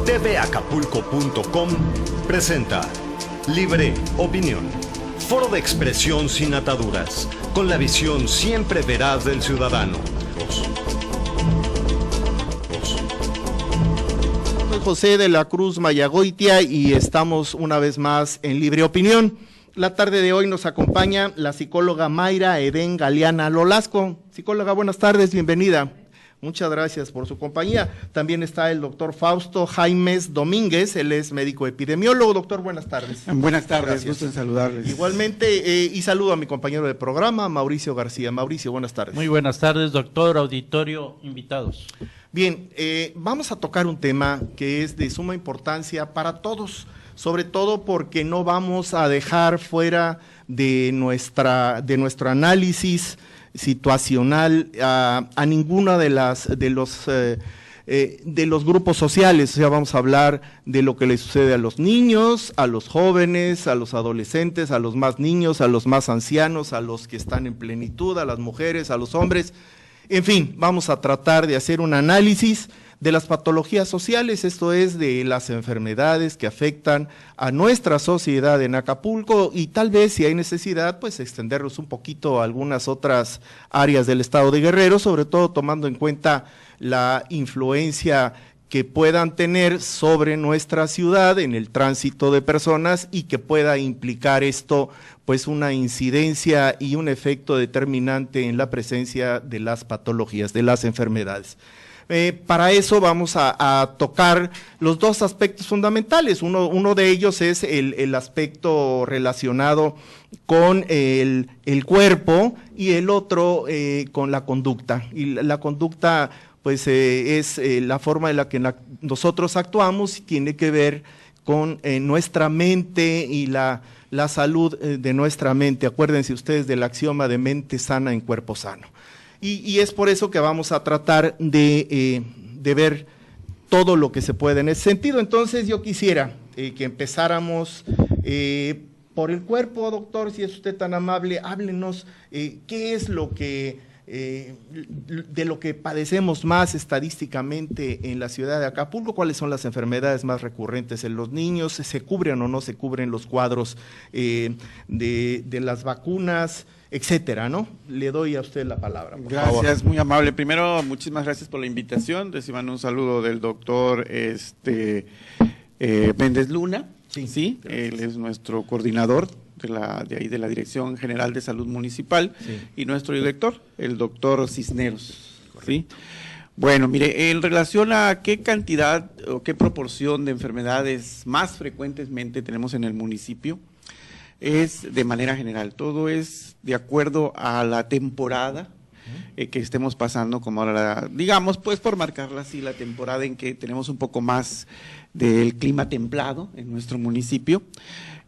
tvacapulco.com presenta Libre Opinión, foro de expresión sin ataduras, con la visión siempre veraz del ciudadano. Soy José de la Cruz Mayagoitia y estamos una vez más en Libre Opinión. La tarde de hoy nos acompaña la psicóloga Mayra Edén Galeana Lolasco. Psicóloga, buenas tardes, bienvenida. Muchas gracias por su compañía. También está el doctor Fausto Jaimes Domínguez, él es médico epidemiólogo. Doctor, buenas tardes. Buenas tardes, gusto en saludarles. Igualmente, y saludo a mi compañero de programa, Mauricio García. Mauricio, buenas tardes. Muy buenas tardes, doctor, auditorio, invitados. Bien, vamos a tocar un tema que es de suma importancia para todos, sobre todo porque no vamos a dejar fuera de nuestro análisis situacional a ninguna de los grupos sociales. O sea, vamos a hablar de lo que le sucede a los niños, a los jóvenes, a los adolescentes, a los más niños, a los más ancianos, a los que están en plenitud, a las mujeres, a los hombres. En fin, vamos a tratar de hacer un análisis de las patologías sociales, esto es, de las enfermedades que afectan a nuestra sociedad en Acapulco y tal vez, si hay necesidad, pues extenderlos un poquito a algunas otras áreas del estado de Guerrero, sobre todo tomando en cuenta la influencia que puedan tener sobre nuestra ciudad en el tránsito de personas y que pueda implicar esto pues una incidencia y un efecto determinante en la presencia de las patologías, de las enfermedades. Para eso vamos a tocar los dos aspectos fundamentales. Uno de ellos es el aspecto relacionado con el cuerpo y el otro con la conducta. Y la conducta pues es la forma en la que nosotros actuamos y tiene que ver con nuestra mente y la salud de nuestra mente. Acuérdense ustedes del axioma de mente sana en cuerpo sano. Y es por eso que vamos a tratar de ver todo lo que se puede en ese sentido. Entonces yo quisiera que empezáramos por el cuerpo, doctor, si es usted tan amable, háblenos qué es lo que de lo que padecemos más estadísticamente en la ciudad de Acapulco, cuáles son las enfermedades más recurrentes en los niños, se cubren o no se cubren los cuadros de las vacunas, etcétera, ¿no? Le doy a usted la palabra, por favor. Gracias, muy amable. Primero, muchísimas gracias por la invitación. Reciban un saludo del doctor Méndez Luna, sí, él es nuestro coordinador de la Dirección General de Salud Municipal, sí, y nuestro director, el doctor Cisneros, ¿sí? Bueno, mire, en relación a qué cantidad o qué proporción de enfermedades más frecuentemente tenemos en el municipio, es de manera general, todo es de acuerdo a la temporada que estemos pasando, como ahora, digamos, pues por marcarla así, la temporada en que tenemos un poco más del clima templado en nuestro municipio.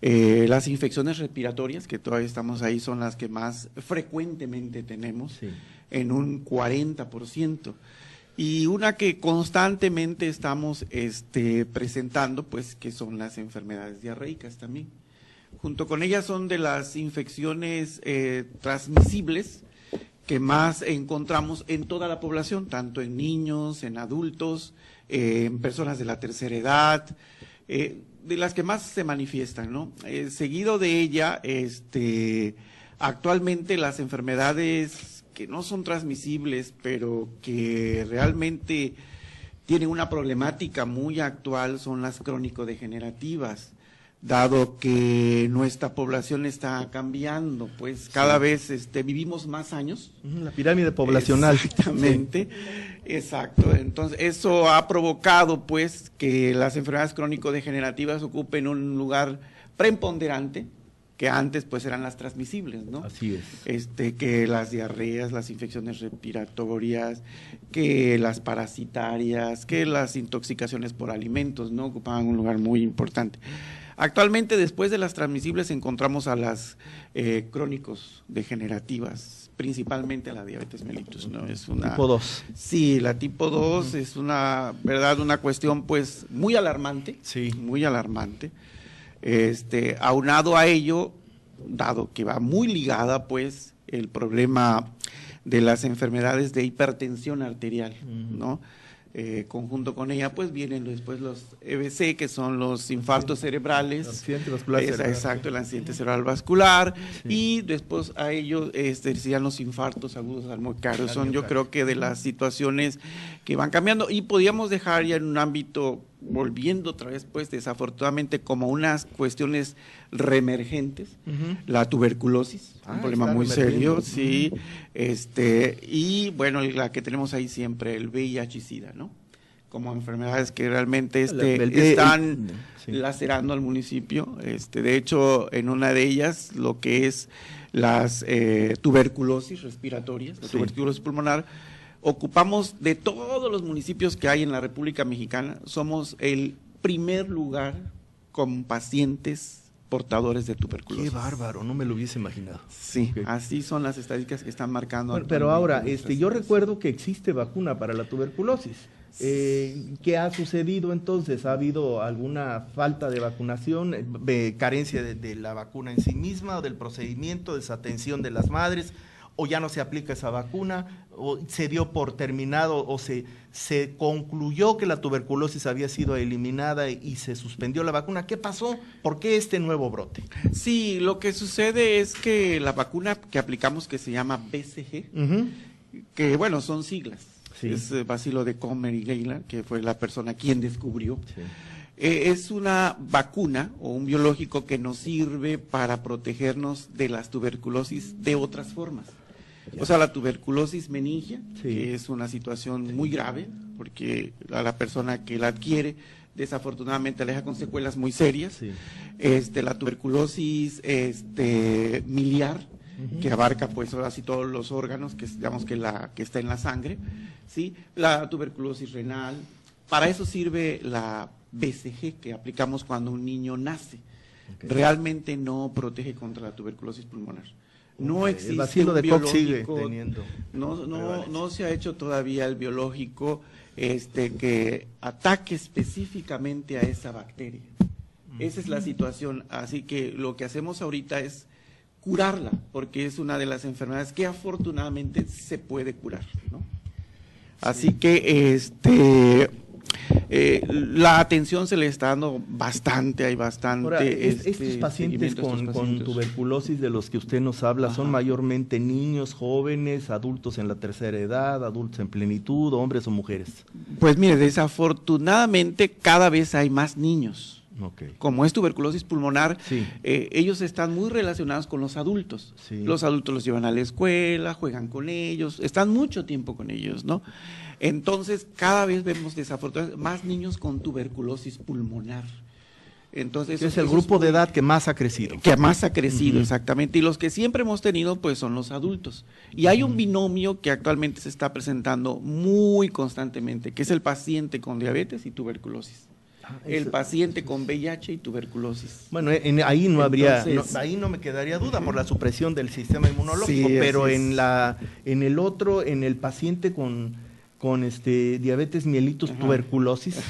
Las infecciones respiratorias, que todavía estamos ahí, son las que más frecuentemente tenemos, sí, en un 40%. Y una que constantemente estamos presentando, pues, que son las enfermedades diarreicas también. Junto con ellas son de las infecciones transmisibles que más encontramos en toda la población, tanto en niños, en adultos, en personas de la tercera edad, de las que más se manifiestan, ¿no? Seguido de ella, actualmente las enfermedades que no son transmisibles, pero que realmente tienen una problemática muy actual, son las crónico-degenerativas, dado que nuestra población está cambiando, pues cada vez vivimos más años. La pirámide poblacional. Exactamente, sí, exacto. Entonces eso ha provocado pues que las enfermedades crónico-degenerativas ocupen un lugar preponderante, que antes pues eran las transmisibles, ¿no? Así es. Que las diarreas, las infecciones respiratorias, que las parasitarias, que las intoxicaciones por alimentos, ¿no? Ocupaban un lugar muy importante. Actualmente, después de las transmisibles, encontramos a las crónicos degenerativas, principalmente a la diabetes mellitus, ¿no? Es una tipo 2. Sí, la tipo 2 es una cuestión pues muy alarmante, sí, muy alarmante. Aunado a ello, dado que va muy ligada pues el problema de las enfermedades de hipertensión arterial, ¿no? conjunto con ella, pues vienen después los EBC, que son los infartos cerebrales. Accidente vascular cerebral. Exacto, el accidente cerebral vascular. Sí. Y después a ellos serían los infartos agudos al miocardio. Son, yo creo que de las situaciones que van cambiando. Y podíamos dejar ya en un ámbito, volviendo otra vez, pues desafortunadamente, como unas cuestiones reemergentes, la tuberculosis, un problema muy serio, sí, y bueno, la que tenemos ahí siempre, el VIH-Sida, ¿no? Como enfermedades que realmente están lacerando al municipio. De hecho, en una de ellas, lo que es las tuberculosis respiratorias, la tuberculosis pulmonar, ocupamos de todos los municipios que hay en la República Mexicana, somos el primer lugar con pacientes portadores de tuberculosis. Qué bárbaro, no me lo hubiese imaginado. Sí, Okay. Así son las estadísticas que están marcando. Bueno, pero ahora, yo recuerdo que existe vacuna para la tuberculosis. ¿Qué ha sucedido entonces? ¿Ha habido alguna falta de vacunación, carencia de la vacuna en sí misma, o del procedimiento, desatención de las madres, o ya no se aplica esa vacuna, o se dio por terminado, o se concluyó que la tuberculosis había sido eliminada y se suspendió la vacuna? ¿Qué pasó? ¿Por qué este nuevo brote? Sí, lo que sucede es que la vacuna que aplicamos, que se llama BCG, que bueno, son siglas, es Bacilo de Comer y Leila, que fue la persona quien descubrió. Es una vacuna o un biológico que nos sirve para protegernos de las tuberculosis de otras formas. O sea, la tuberculosis meningia, que es una situación muy grave, porque a la persona que la adquiere, desafortunadamente, la deja con secuelas muy serias. La tuberculosis miliar, que abarca pues ahora sí todos los órganos, que digamos que está en la sangre, ¿sí? La tuberculosis renal. Para eso sirve la BCG que aplicamos cuando un niño nace. Realmente no protege contra la tuberculosis pulmonar. No existe el bacilo de Koch sigue teniendo. No se ha hecho todavía el biológico que ataque específicamente a esa bacteria. Esa es la situación. Así que lo que hacemos ahorita es curarla, porque es una de las enfermedades que afortunadamente se puede curar, ¿no? Así que la atención se le está dando bastante, hay bastante. Ahora, estos pacientes con tuberculosis de los que usted nos habla, ¿son mayormente niños, jóvenes, adultos en la tercera edad, adultos en plenitud, hombres o mujeres? Pues mire, desafortunadamente cada vez hay más niños. Como es tuberculosis pulmonar, ellos están muy relacionados con los adultos. Los adultos los llevan a la escuela, juegan con ellos, están mucho tiempo con ellos, ¿no? Entonces, cada vez vemos desafortunadamente más niños con tuberculosis pulmonar. Entonces, es el grupo de edad que más ha crecido. Que más ha crecido, exactamente. Y los que siempre hemos tenido, pues, son los adultos. Y hay un binomio que actualmente se está presentando muy constantemente, que es el paciente con diabetes y tuberculosis. El paciente con VIH y tuberculosis. Bueno, ahí no habría, ahí no me quedaría duda por la supresión del sistema inmunológico, pero en el otro, en el paciente con diabetes mellitus, tuberculosis.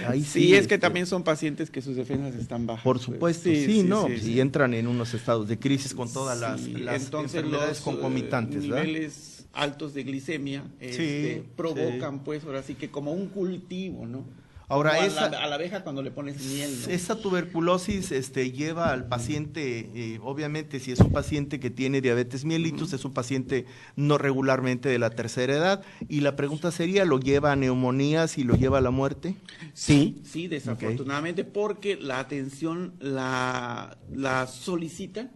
Ahí sí, es que también son pacientes que sus defensas están bajas. Por supuesto, y entran en unos estados de crisis con todas las enfermedades concomitantes, ¿verdad? Niveles altos de glicemia provocan, pues, ahora sí que como un cultivo, ¿no? Ahora, a la abeja cuando le pones miel, ¿no? Esa tuberculosis lleva al paciente, obviamente, si es un paciente que tiene diabetes mellitus, es un paciente no regularmente de la tercera edad, y la pregunta sería, ¿lo lleva a neumonías y lo lleva a la muerte? Sí, desafortunadamente, porque la atención la solicita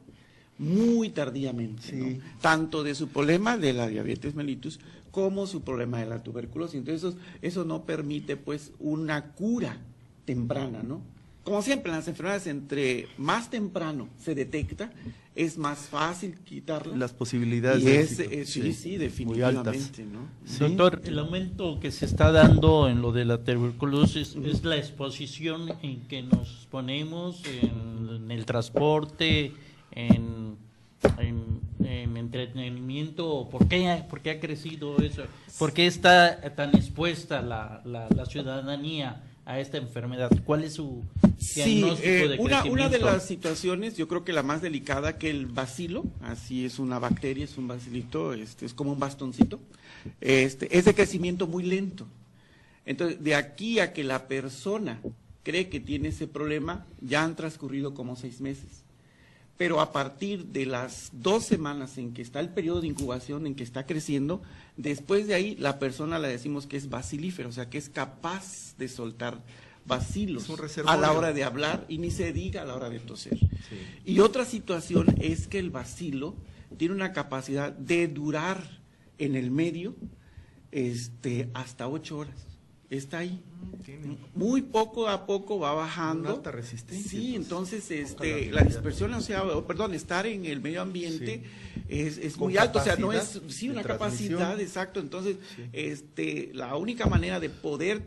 muy tardíamente, ¿no? Tanto de su problema de la diabetes mellitus como su problema de la tuberculosis. Entonces eso no permite pues una cura temprana, ¿no? Como siempre en las enfermedades, entre más temprano se detecta, es más fácil quitarla. Las posibilidades sí, definitivamente, ¿no? Doctor, el aumento que se está dando en lo de la tuberculosis es la exposición en que nos ponemos en el transporte, en entretenimiento. ¿Por qué ha crecido eso? ¿Por qué está tan expuesta la ciudadanía a esta enfermedad? ¿Cuál es su diagnóstico de crecimiento? Una de las situaciones, yo creo que la más delicada, que el bacilo, así es una bacteria, es un bacilito, es como un bastoncito, es de crecimiento muy lento. Entonces, de aquí a que la persona cree que tiene ese problema, ya han transcurrido como 6 meses. Pero a partir de las 2 semanas en que está el periodo de incubación, en que está creciendo, después de ahí la persona le decimos que es bacilífera, o sea, que es capaz de soltar bacilos a la hora de hablar y ni se diga a la hora de toser. Sí. Y otra situación es que el bacilo tiene una capacidad de durar en el medio hasta 8 horas. Está ahí. Muy poco a poco va bajando. Una alta resistencia. Sí, entonces la dispersión, estar en el medio ambiente es muy alto, o sea, no es una capacidad, exacto. Entonces, la única manera de poder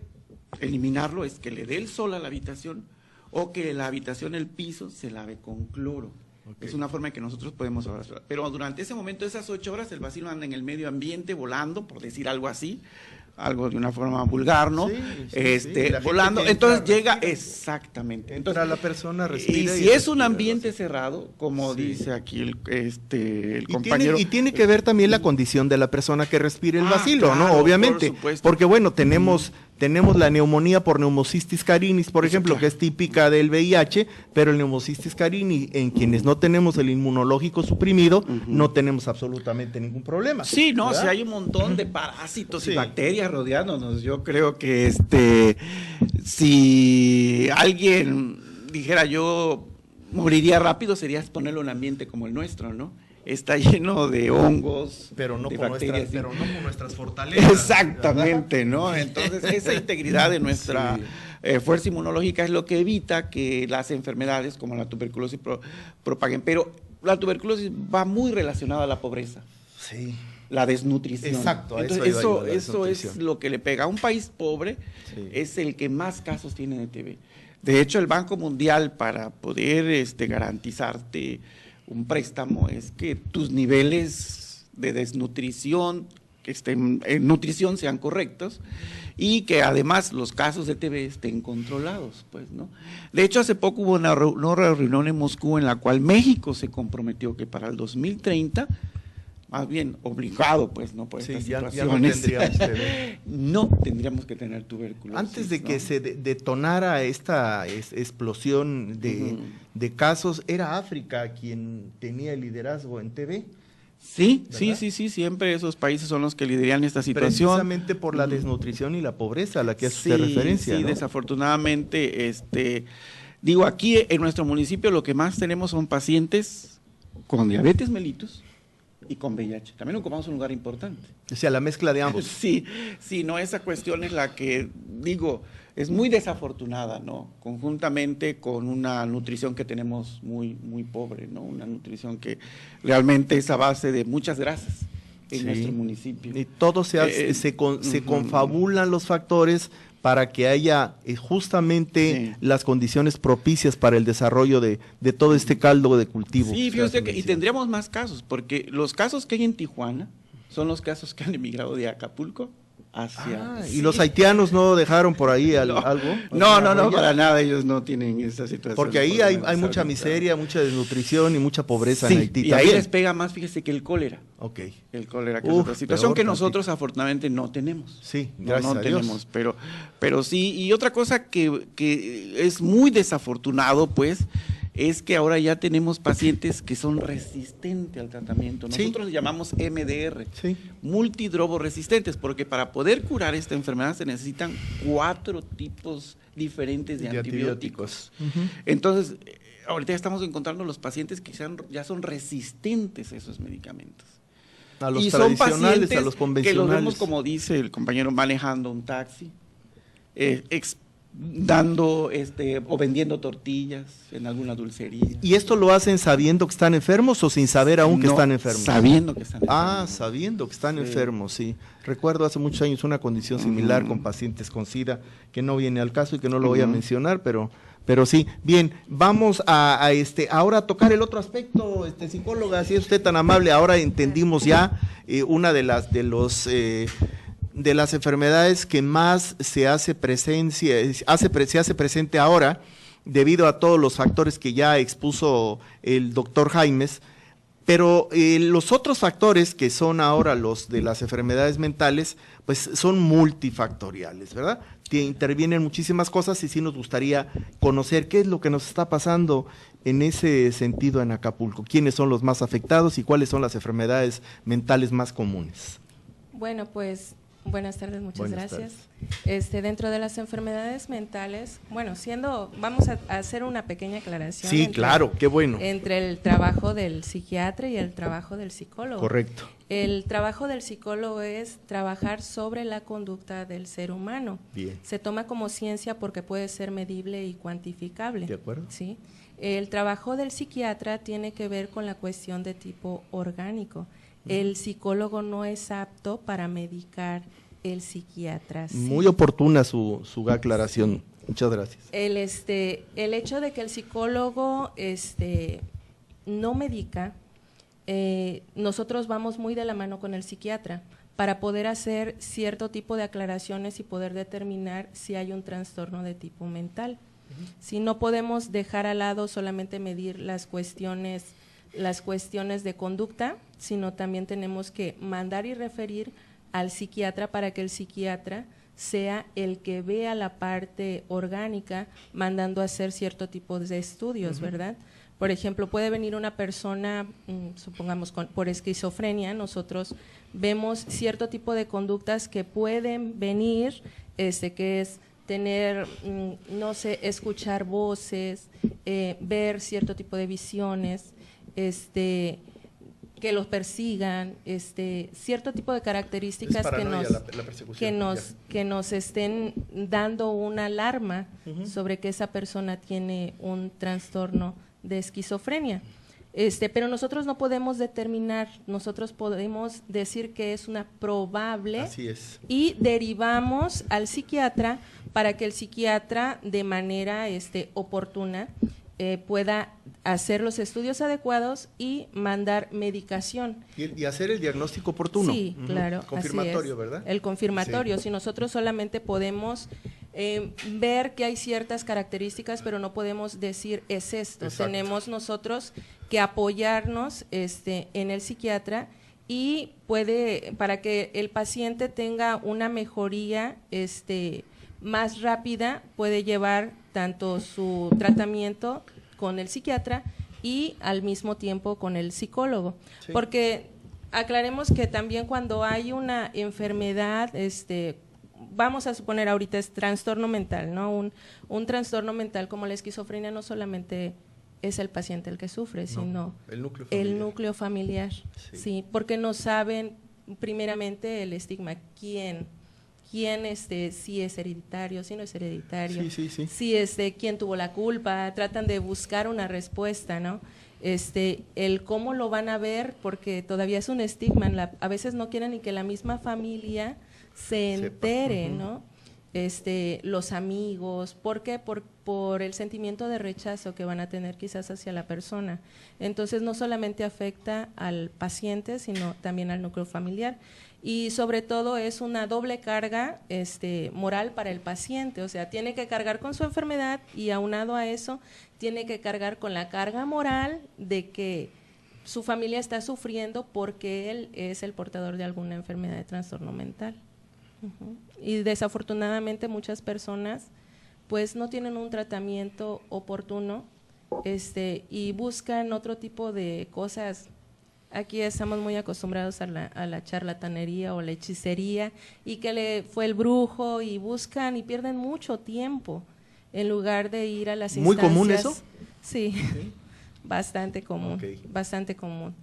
eliminarlo es que le dé el sol a la habitación o que la habitación, el piso, se lave con cloro. Okay. Es una forma en que nosotros podemos abrazar. Pero durante ese momento, esas 8 horas, el bacilo anda en el medio ambiente volando, por decir algo así, algo de una forma vulgar, ¿no? Sí, volando, entonces llega, exactamente. Entonces la persona respira. Y si es un ambiente cerrado, como dice aquí el compañero. Y tiene que ver también la condición de la persona que respire el bacilo, claro, ¿no? Obviamente, porque bueno, tenemos la neumonía por Pneumocystis carinii, por ejemplo, claro, que es típica del VIH, pero el Pneumocystis carinii, en quienes no tenemos el inmunológico suprimido, no tenemos absolutamente ningún problema. Sí, no, si hay un montón de parásitos y bacterias rodeándonos. Yo creo que si alguien dijera yo moriría rápido, sería ponerlo en un ambiente como el nuestro, ¿no? Está lleno de hongos, pero no de con bacterias. Pero no con nuestras fortalezas. Exactamente, ¿no? Entonces, esa integridad de nuestra fuerza inmunológica es lo que evita que las enfermedades como la tuberculosis propaguen. Pero la tuberculosis va muy relacionada a la pobreza. Sí. La desnutrición. Exacto. Entonces, eso es lo que le pega. A un país pobre es el que más casos tiene de TB. De hecho, el Banco Mundial, para poder garantizarte un préstamo, es que tus niveles de desnutrición, que estén en nutrición, sean correctos y que además los casos de TB estén controlados, pues, ¿no? De hecho, hace poco hubo una reunión en Moscú en la cual México se comprometió que para el 2030, más bien obligado, pues, ¿no? Por estas situaciones, no tendríamos que tener tuberculosis. Antes de que se detonara esta explosión de casos, era África quien tenía el liderazgo en TB. Sí, sí, siempre esos países son los que lideran esta situación. Precisamente por la desnutrición y la pobreza a la que hace referencia. Sí, ¿no? Desafortunadamente, aquí en nuestro municipio lo que más tenemos son pacientes con diabetes mellitus y con VIH. También ocupamos un lugar importante. O sea, la mezcla de ambos. Sí, no, esa cuestión es la que, es muy desafortunada, ¿no? Conjuntamente con una nutrición que tenemos muy, muy pobre, ¿no? Una nutrición que realmente es a base de muchas grasas en nuestro municipio. Y todo se confabulan los factores para que haya justamente las condiciones propicias para el desarrollo de todo este caldo de cultivo. Sí, fíjate y tendríamos más casos, porque los casos que hay en Tijuana son los casos que han emigrado de Acapulco hacia... ¿Y los haitianos no dejaron por ahí algo? No, para nada, ellos no tienen esa situación. Porque ahí hay mucha miseria, mucha desnutrición y mucha pobreza en Haití. Y ahí les pega más, fíjese, que el cólera. Ok. El cólera, que es otra situación que nosotros afortunadamente no tenemos. Sí, gracias a Dios. Tenemos, pero sí. Y otra cosa que es muy desafortunado, pues, es que ahora ya tenemos pacientes que son resistentes al tratamiento. Nosotros le llamamos MDR, multidrobo resistentes, porque para poder curar esta enfermedad se necesitan 4 tipos diferentes de antibióticos. Entonces, ahorita ya estamos encontrando los pacientes que ya son resistentes a esos medicamentos. A los tradicionales, a los convencionales. Que los vemos, como dice el compañero, manejando un taxi, dando o vendiendo tortillas en alguna dulcería. ¿Y esto lo hacen sabiendo que están enfermos o sin saber aún que están enfermos? Sabiendo que están enfermos. Sabiendo que están enfermos, sí. Recuerdo hace muchos años una condición similar con pacientes con SIDA, que no viene al caso y que no lo voy a mencionar, pero sí. Bien, vamos a ahora a tocar el otro aspecto, psicóloga, si es usted tan amable. Ahora entendimos ya una de las enfermedades que más se hace presente ahora, debido a todos los factores que ya expuso el doctor Jaimes. Pero los otros factores que son ahora los de las enfermedades mentales, pues son multifactoriales, ¿verdad? Intervienen muchísimas cosas y sí nos gustaría conocer qué es lo que nos está pasando en ese sentido en Acapulco, quiénes son los más afectados y cuáles son las enfermedades mentales más comunes. Bueno, pues buenas tardes, muchas Buenas gracias. Dentro de las enfermedades mentales, bueno, vamos a hacer una pequeña aclaración. Sí, claro, qué bueno. Entre el trabajo del psiquiatra y el trabajo del psicólogo. Correcto. El trabajo del psicólogo es trabajar sobre la conducta del ser humano. Bien. Se toma como ciencia porque puede ser medible y cuantificable. De acuerdo. ¿Sí? El trabajo del psiquiatra tiene que ver con la cuestión de tipo orgánico. El psicólogo no es apto para medicar, el psiquiatra sí. Muy oportuna su aclaración. Muchas gracias. El hecho de que el psicólogo no medica, nosotros vamos muy de la mano con el psiquiatra para poder hacer cierto tipo de aclaraciones y poder determinar si hay un trastorno de tipo mental. Si no podemos dejar al lado solamente medir las cuestiones de conducta, sino también tenemos que mandar y referir al psiquiatra para que el psiquiatra sea el que vea la parte orgánica, mandando a hacer cierto tipo de estudios, ¿verdad? Por ejemplo, puede venir una persona, supongamos por esquizofrenia, nosotros vemos cierto tipo de conductas que pueden venir, que es tener, no sé, escuchar voces, ver cierto tipo de visiones, que los persigan, cierto tipo de características que nos estén dando una alarma sobre que esa persona tiene un trastorno de esquizofrenia. Pero nosotros no podemos determinar, nosotros podemos decir que es una probable. Así es. Y derivamos al psiquiatra para que el psiquiatra de manera oportuna pueda hacer los estudios adecuados y mandar medicación. Y hacer el diagnóstico oportuno. Sí, claro. Confirmatorio, así es. ¿verdad? El confirmatorio. Sí. Si nosotros solamente podemos ver que hay ciertas características, pero no podemos decir es esto. Exacto. Tenemos nosotros que apoyarnos en el psiquiatra y para que el paciente tenga una mejoría más rápida, puede llevar tanto su tratamiento con el psiquiatra y al mismo tiempo con el psicólogo. Sí. Porque aclaremos que también cuando hay una enfermedad, vamos a suponer ahorita es trastorno mental, ¿no? Un trastorno mental como la esquizofrenia no solamente es el paciente el que sufre, sino el núcleo familiar. Sí, porque no saben primeramente el estigma, quién si es hereditario, si no es hereditario, si quién tuvo la culpa, tratan de buscar una respuesta, ¿no? El cómo lo van a ver, porque todavía es un estigma, a veces no quieren ni que la misma familia se entere, ¿no? Los amigos, ¿por qué? Por el sentimiento de rechazo que van a tener quizás hacia la persona. Entonces no solamente afecta al paciente, sino también al núcleo familiar. Y sobre todo es una doble carga moral para el paciente, o sea, tiene que cargar con su enfermedad y aunado a eso tiene que cargar con la carga moral de que su familia está sufriendo porque él es el portador de alguna enfermedad de trastorno mental. Y desafortunadamente muchas personas pues no tienen un tratamiento oportuno y buscan otro tipo de cosas. Aquí estamos muy acostumbrados a la charlatanería o la hechicería y que fue el brujo y buscan y pierden mucho tiempo en lugar de ir a las instancias. ¿Muy común eso? Sí, bastante común, bastante común.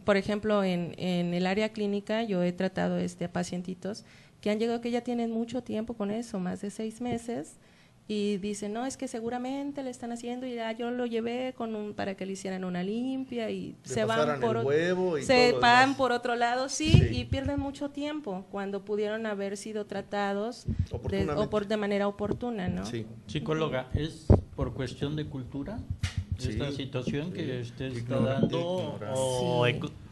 Por ejemplo, en el área clínica yo he tratado a pacientitos que han llegado que ya tienen mucho tiempo con eso, más de 6 meses, y dicen, no, es que seguramente le están haciendo y ya yo lo llevé para que le hicieran una limpia y se van por otro lado, y pierden mucho tiempo cuando pudieron haber sido tratados de manera oportuna, ¿no? Sí. Psicóloga, ¿es por cuestión de cultura esta situación que usted está dando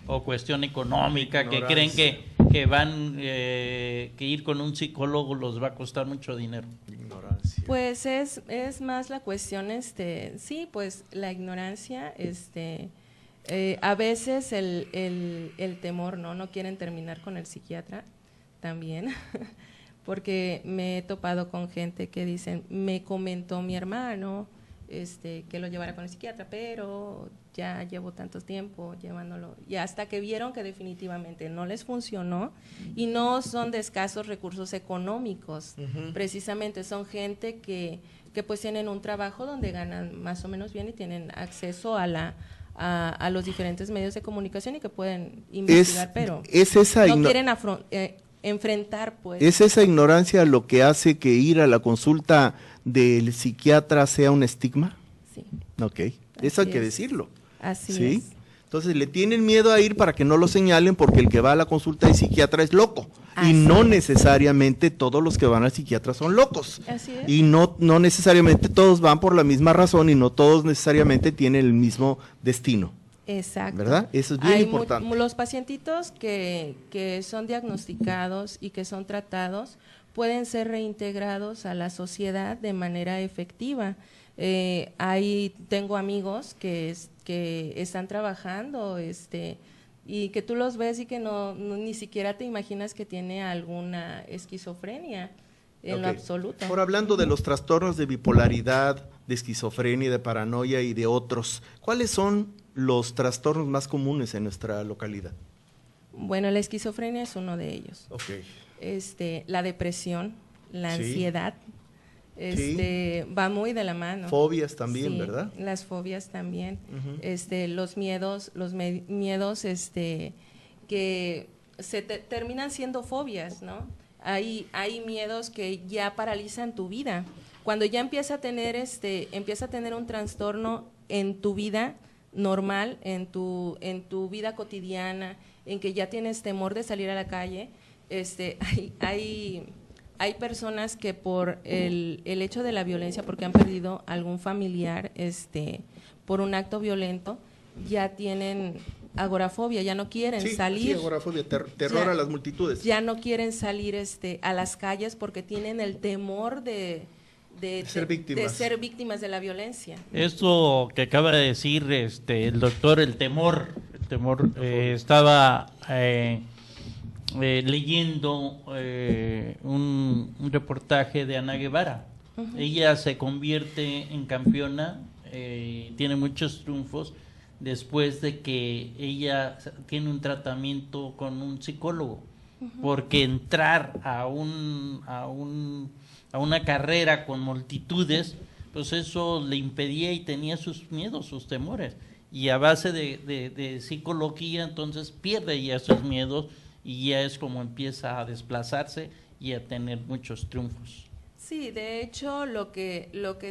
o cuestión económica, que creen que van que ir con un psicólogo los va a costar mucho dinero? Ignorancia. Pues es más la cuestión, pues la ignorancia, A veces el temor, no quieren terminar con el psiquiatra también, porque me he topado con gente que dicen, me comentó mi hermano que lo llevara con el psiquiatra, pero ya llevo tanto tiempo llevándolo, y hasta que vieron que definitivamente no les funcionó, y no son de escasos recursos económicos, precisamente son gente que pues tienen un trabajo donde ganan más o menos bien y tienen acceso a los diferentes medios de comunicación y que pueden investigar, pero no quieren enfrentar, pues. ¿Es esa ignorancia lo que hace que ir a la consulta del psiquiatra sea un estigma? Sí. Ok, eso hay que decirlo. Así ¿sí? es. Entonces le tienen miedo a ir para que no lo señalen, porque el que va a la consulta del psiquiatra es loco. Así y no es. necesariamente todos los que van al psiquiatra son locos. Así es. Y no necesariamente todos van por la misma razón y no todos necesariamente tienen el mismo destino. Exacto. ¿Verdad? Eso es bien importante. Los pacientitos que son diagnosticados y que son tratados pueden ser reintegrados a la sociedad de manera efectiva. Ahí tengo amigos que están trabajando y que tú los ves y que ni siquiera te imaginas que tiene alguna esquizofrenia en lo absoluto. Ahora, hablando de los trastornos de bipolaridad, de esquizofrenia, de paranoia y de otros, ¿cuáles son los trastornos más comunes en nuestra localidad? Bueno, la esquizofrenia es uno de ellos. Okay. La depresión, la Sí. ansiedad, va muy de la mano. Fobias también, Sí, ¿verdad? las fobias también. Ujú. Los miedos, miedos que terminan siendo fobias, ¿no? Hay miedos que ya paralizan tu vida. Cuando ya empieza a tener un trastorno en tu vida normal, en tu vida cotidiana, en que ya tienes temor de salir a la calle, hay personas que por el hecho de la violencia, porque han perdido algún familiar por un acto violento, ya tienen agorafobia, ya no quieren salir. Sí, agorafobia, terror a las multitudes. Ya no quieren salir a las calles porque tienen el temor de ser víctimas de la violencia. Esto que acaba de decir el doctor, el temor, estaba leyendo un reportaje de Ana Guevara. Uh-huh. Ella se convierte en campeona, tiene muchos triunfos después de que ella tiene un tratamiento con un psicólogo, uh-huh, porque entrar a una carrera con multitudes, pues eso le impedía y tenía sus miedos, sus temores, y a base de psicología entonces pierde ya esos miedos y ya es como empieza a desplazarse y a tener muchos triunfos. Sí, de hecho lo que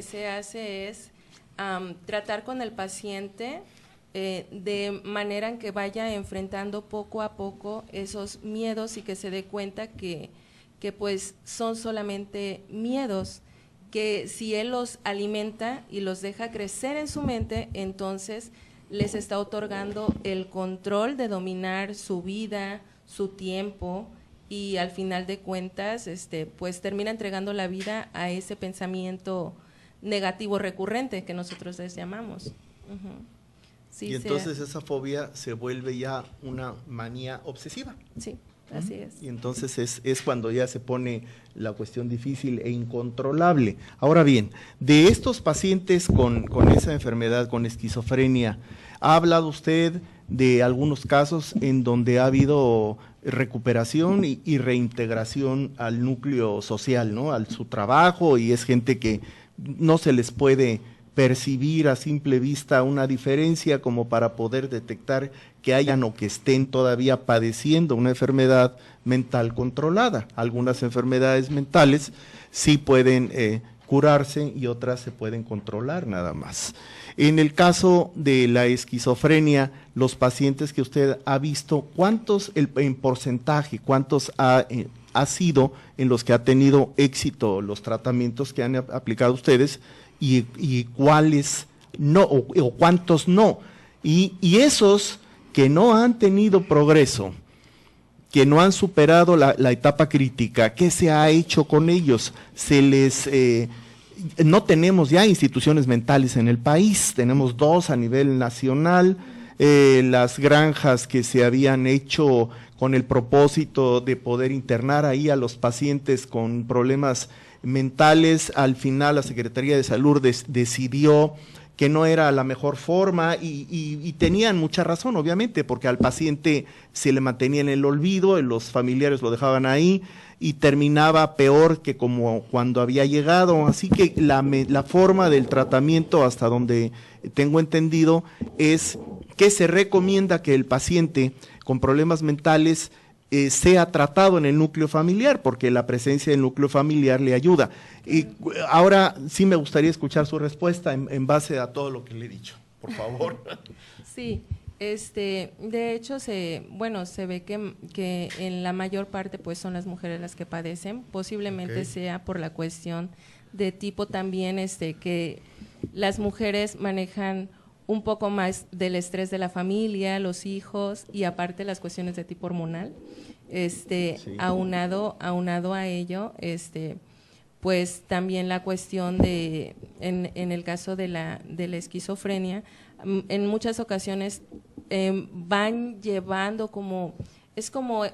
se hace es tratar con el paciente de manera en que vaya enfrentando poco a poco esos miedos y que se dé cuenta que pues son solamente miedos, que si él los alimenta y los deja crecer en su mente, entonces les está otorgando el control de dominar su vida, su tiempo, y al final de cuentas pues termina entregando la vida a ese pensamiento negativo recurrente que nosotros les llamamos. Uh-huh. Sí, y entonces esa fobia se vuelve ya una manía obsesiva. Sí, así es. Y entonces es cuando ya se pone la cuestión difícil e incontrolable. Ahora bien, de estos pacientes con esa enfermedad, con esquizofrenia, ¿ha hablado usted de algunos casos en donde ha habido recuperación y reintegración al núcleo social, ¿no? A su trabajo, y es gente que no se les puede percibir a simple vista una diferencia como para poder detectar que hayan o que estén todavía padeciendo una enfermedad mental controlada? Algunas enfermedades mentales sí pueden curarse y otras se pueden controlar nada más. En el caso de la esquizofrenia, los pacientes que usted ha visto, ¿cuántos en porcentaje, cuántos ha sido en los que ha tenido éxito los tratamientos que han aplicado ustedes y cuáles no, o cuántos no? Y esos que no han tenido progreso, que no han superado la etapa crítica, ¿qué se ha hecho con ellos? No tenemos ya instituciones mentales en el país, tenemos 2 a nivel nacional, las granjas que se habían hecho con el propósito de poder internar ahí a los pacientes con problemas mentales. Al final la Secretaría de Salud decidió que no era la mejor forma y tenían mucha razón, obviamente, porque al paciente se le mantenía en el olvido, los familiares lo dejaban ahí y terminaba peor que como cuando había llegado. Así que la forma del tratamiento, hasta donde tengo entendido, es que se recomienda que el paciente con problemas mentales sea tratado en el núcleo familiar, porque la presencia del núcleo familiar le ayuda. Y ahora sí me gustaría escuchar su respuesta en base a todo lo que le he dicho, por favor. Sí, de hecho se ve que en la mayor parte pues son las mujeres las que padecen, posiblemente sea por la cuestión de tipo también que las mujeres manejan un poco más del estrés de la familia, los hijos y aparte las cuestiones de tipo hormonal, aunado a ello, pues también la cuestión de, en el caso de la esquizofrenia, en muchas ocasiones van llevando como, es como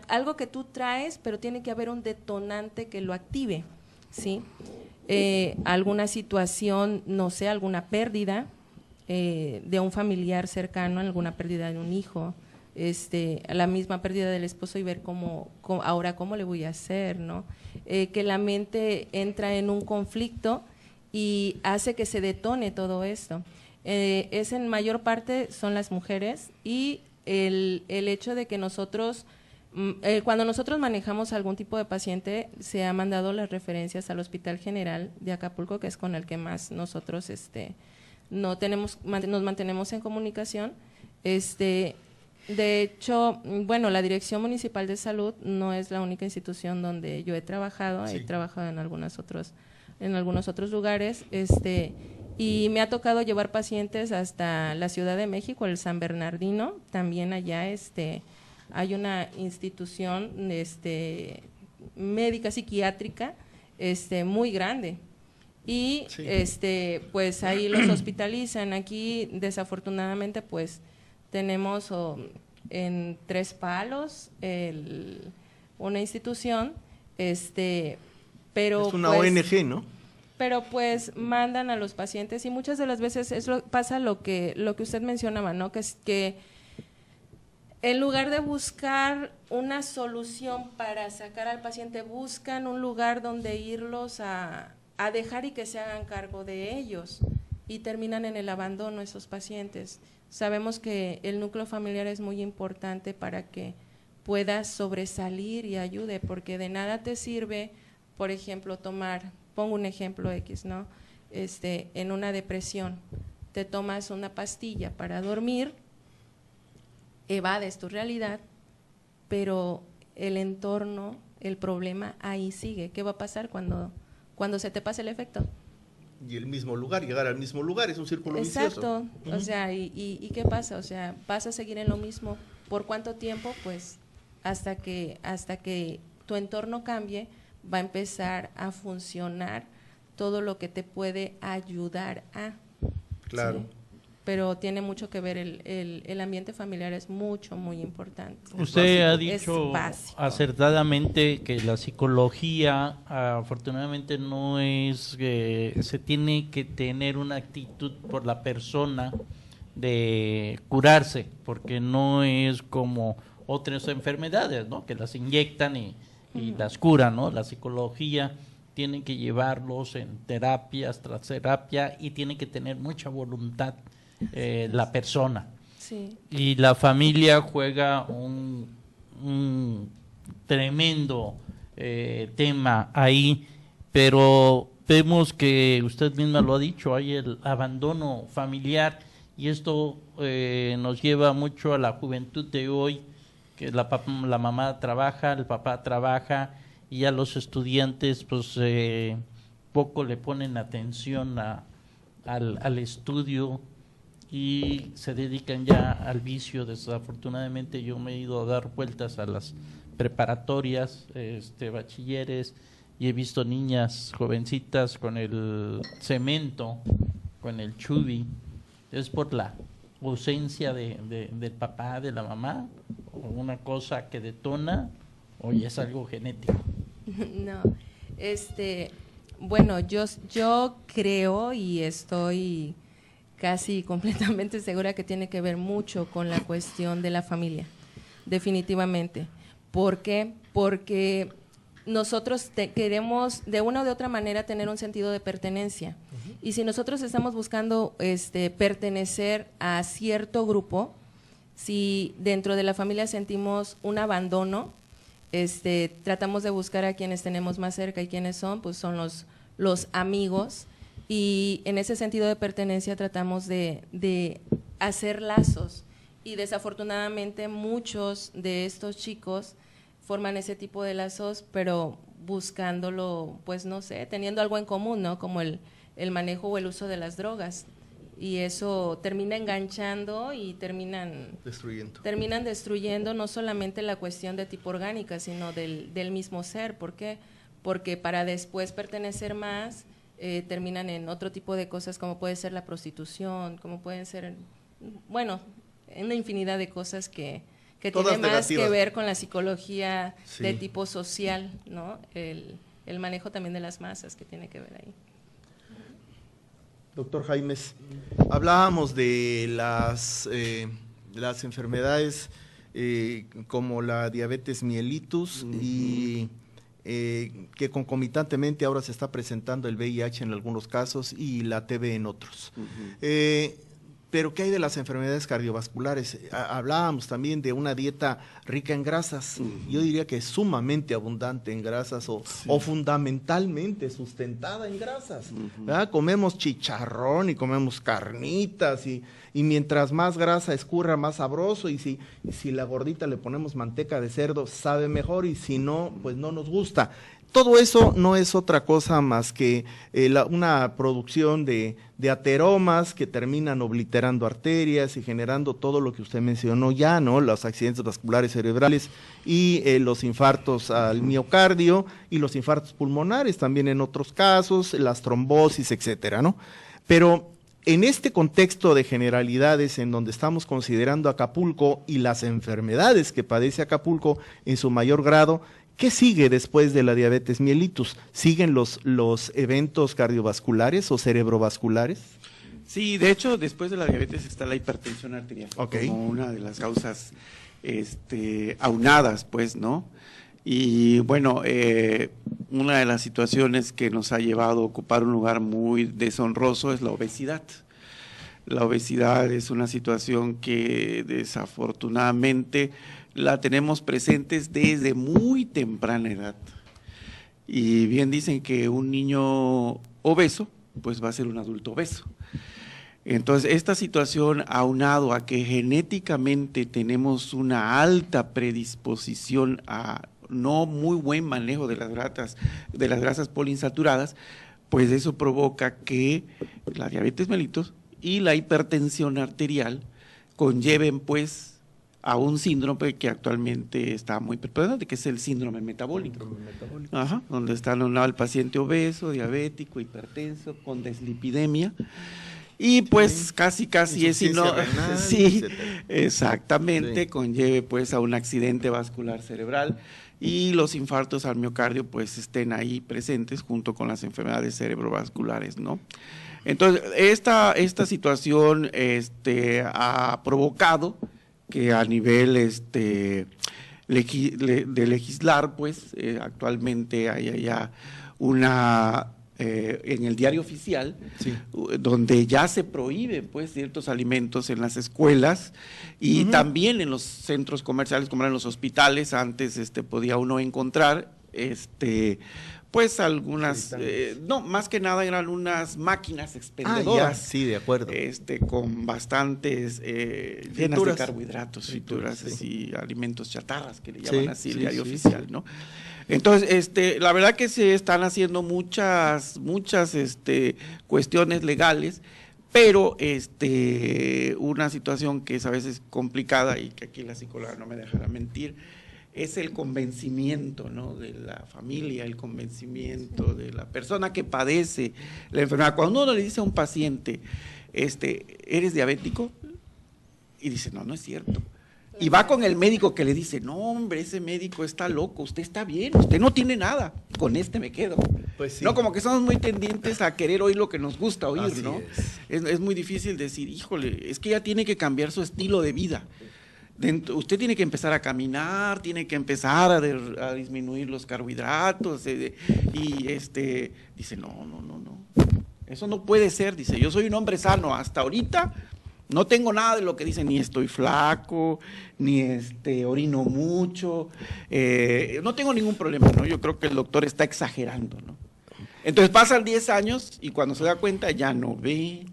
algo que tú traes, pero tiene que haber un detonante que lo active, ¿sí? Alguna situación, no sé, alguna pérdida de un familiar cercano, alguna pérdida de un hijo, la misma pérdida del esposo y ver ahora cómo le voy a hacer, ¿no? Que la mente entra en un conflicto y hace que se detone todo esto. Es en mayor parte son las mujeres y el hecho de que nosotros, cuando nosotros manejamos algún tipo de paciente, se ha mandado las referencias al Hospital General de Acapulco, que es con el que más nosotros nos mantenemos en comunicación. De hecho, bueno, la Dirección Municipal de Salud no es la única institución donde yo he trabajado, he trabajado en algunos otros lugares, y me ha tocado llevar pacientes hasta la Ciudad de México, el San Bernardino, también allá hay una institución médica psiquiátrica muy grande. Y pues ahí los hospitalizan. Aquí desafortunadamente pues tenemos en Tres Palos una institución, pero es una pues, ONG, ¿no? Pero pues mandan a los pacientes y muchas de las veces pasa lo que usted mencionaba, ¿no? Que es que en lugar de buscar una solución para sacar al paciente, buscan un lugar donde irlos a dejar y que se hagan cargo de ellos y terminan en el abandono esos pacientes. Sabemos que el núcleo familiar es muy importante para que puedas sobresalir y ayude, porque de nada te sirve, por ejemplo, pongo un ejemplo X, ¿no? En una depresión, te tomas una pastilla para dormir, evades tu realidad, pero el entorno, el problema ahí sigue. ¿Qué va a pasar cuando se te pase el efecto? Y el mismo lugar, llegar al mismo lugar, es un círculo vicioso. Exacto, o sea, ¿y qué pasa? O sea, vas a seguir en lo mismo, ¿por cuánto tiempo? Pues hasta que tu entorno cambie, va a empezar a funcionar todo lo que te puede ayudar a. Claro. ¿sí? Pero tiene mucho que ver, el ambiente familiar es muy importante. Usted ha dicho acertadamente que la psicología afortunadamente no es que se tiene que tener una actitud por la persona de curarse, porque no es como otras enfermedades, ¿no? Que las inyectan y las curan, ¿no? La psicología tiene que llevarlos en terapias tras terapia y tiene que tener mucha voluntad la persona. Sí. Y la familia juega un tremendo tema ahí, pero vemos que usted misma lo ha dicho, hay el abandono familiar y esto nos lleva mucho a la juventud de hoy, que la mamá trabaja, el papá trabaja y a los estudiantes pues poco le ponen atención al estudio y se dedican ya al vicio. Desafortunadamente yo me he ido a dar vueltas a las preparatorias, bachilleres, y he visto niñas jovencitas con el cemento, con el chubi. Es por la ausencia del papá, de la mamá, o una cosa que detona, o ya es algo genético? No, bueno, yo creo y estoy casi completamente segura que tiene que ver mucho con la cuestión de la familia, definitivamente. ¿Por qué? Porque nosotros queremos de una o de otra manera tener un sentido de pertenencia. Y si nosotros estamos buscando pertenecer a cierto grupo, si dentro de la familia sentimos un abandono, tratamos de buscar a quienes tenemos más cerca, y quienes son, pues son los amigos, y en ese sentido de pertenencia tratamos de hacer lazos, y desafortunadamente muchos de estos chicos forman ese tipo de lazos, pero buscándolo, pues no sé, teniendo algo en común, ¿no? Como el manejo o el uso de las drogas, y eso termina enganchando y terminan destruyendo no solamente la cuestión de tipo orgánica, sino del mismo ser. ¿Por qué? Porque para después pertenecer más, terminan en otro tipo de cosas, como puede ser la prostitución, como pueden ser, bueno, una infinidad de cosas que tiene más que ver con la psicología de tipo social, ¿no? El manejo también de las masas que tiene que ver ahí. Doctor Jaimes, hablábamos de las enfermedades como la diabetes mellitus y que concomitantemente ahora se está presentando el VIH en algunos casos y la TB en otros. Pero ¿qué hay de las enfermedades cardiovasculares? Hablábamos también de una dieta rica en grasas. Yo diría que sumamente abundante en grasas o fundamentalmente sustentada en grasas. Comemos chicharrón y comemos carnitas y mientras más grasa escurra, más sabroso, y si la gordita le ponemos manteca de cerdo, sabe mejor, y si no, pues no nos gusta. Todo eso no es otra cosa más que una producción de ateromas que terminan obliterando arterias y generando todo lo que usted mencionó ya, ¿no? Los accidentes vasculares cerebrales y los infartos al miocardio y los infartos pulmonares también en otros casos, las trombosis, etcétera, ¿no? Pero en este contexto de generalidades en donde estamos considerando Acapulco y las enfermedades que padece Acapulco en su mayor grado, ¿qué sigue después de la diabetes mellitus? ¿Siguen los eventos cardiovasculares o cerebrovasculares? Sí, de hecho, después de la diabetes está la hipertensión arterial, como una de las causas aunadas, pues, ¿no? Y bueno, una de las situaciones que nos ha llevado a ocupar un lugar muy deshonroso es la obesidad. La obesidad es una situación que desafortunadamente la tenemos presentes desde muy temprana edad. Y bien dicen que un niño obeso, pues va a ser un adulto obeso. Entonces, esta situación, aunado a que genéticamente tenemos una alta predisposición a no muy buen manejo de las grasas poliinsaturadas, pues eso provoca que la diabetes mellitus y la hipertensión arterial conlleven pues a un síndrome que actualmente está muy preponderante, que es el síndrome metabólico. Ajá, donde está a un lado el paciente obeso, diabético, hipertenso, con dislipidemia. Y pues casi es renal, sí, exactamente, conlleve pues a un accidente vascular cerebral y los infartos al miocardio pues estén ahí presentes junto con las enfermedades cerebrovasculares, ¿no? Entonces, esta situación ha provocado que a nivel de legislar, pues actualmente haya ya una en el diario oficial, donde ya se prohíben pues ciertos alimentos en las escuelas y también en los centros comerciales, como en los hospitales. Antes podía uno encontrar pues algunas, no, más que nada eran unas máquinas expendedoras. Sí, de acuerdo. Con bastantes llenas de carbohidratos, frituras y alimentos chatarras, que le llaman así el diario oficial, ¿no? Entonces, la verdad que se están haciendo muchas cuestiones legales, pero una situación que es a veces complicada y que aquí la psicóloga no me dejará mentir, es el convencimiento, ¿no?, de la familia, el convencimiento de la persona que padece la enfermedad. Cuando uno le dice a un paciente, ¿eres diabético? Y dice, no, no es cierto. Y va con el médico que le dice, no hombre, ese médico está loco, usted está bien, usted no tiene nada, con este me quedo. Pues sí. No, como que somos muy tendientes a querer oír lo que nos gusta oír, Así ¿no? Es muy difícil decir, híjole, es que ya tiene que cambiar su estilo de vida. Usted tiene que empezar a caminar, tiene que empezar a disminuir los carbohidratos, y dice, no, eso no puede ser, dice, yo soy un hombre sano, hasta ahorita no tengo nada de lo que dicen, ni estoy flaco, ni orino mucho, no tengo ningún problema, ¿no? Yo creo que el doctor está exagerando, ¿no? Entonces pasan 10 años y cuando se da cuenta ya no ve,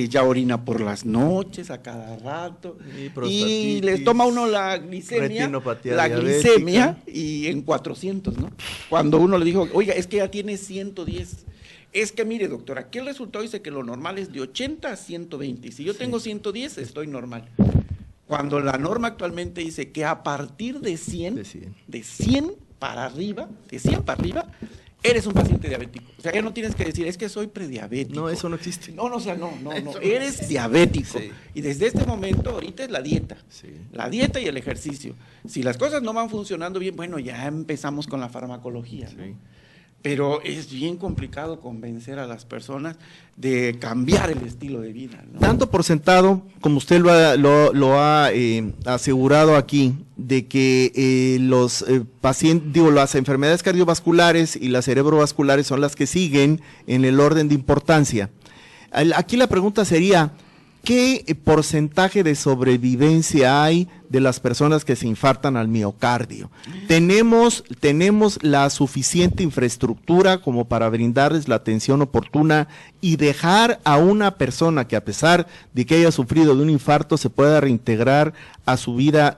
ya orina por las noches a cada rato y le toma uno la glicemia y en 400, ¿no? Cuando uno le dijo, oiga, es que ya tiene 110. Es que mire, doctor, aquí el resultado dice que lo normal es de 80 a 120. Y si yo tengo 110, estoy normal. Cuando la norma actualmente dice que a partir de 100 para arriba, eres un paciente diabético. O sea, ya no tienes que decir, es que soy prediabético. No, eso no existe. No, eres diabético. Sí. Y desde este momento, ahorita es la dieta. Sí. La dieta y el ejercicio. Si las cosas no van funcionando bien, bueno, ya empezamos con la farmacología, ¿no? Sí. Pero es bien complicado convencer a las personas de cambiar el estilo de vida, ¿no? Dando por sentado, como usted lo ha asegurado aquí, de que los pacientes, las enfermedades cardiovasculares y las cerebrovasculares son las que siguen en el orden de importancia. Aquí la pregunta sería, ¿qué porcentaje de sobrevivencia hay de las personas que se infartan al miocardio? ¿Tenemos la suficiente infraestructura como para brindarles la atención oportuna y dejar a una persona que, a pesar de que haya sufrido de un infarto, se pueda reintegrar a su vida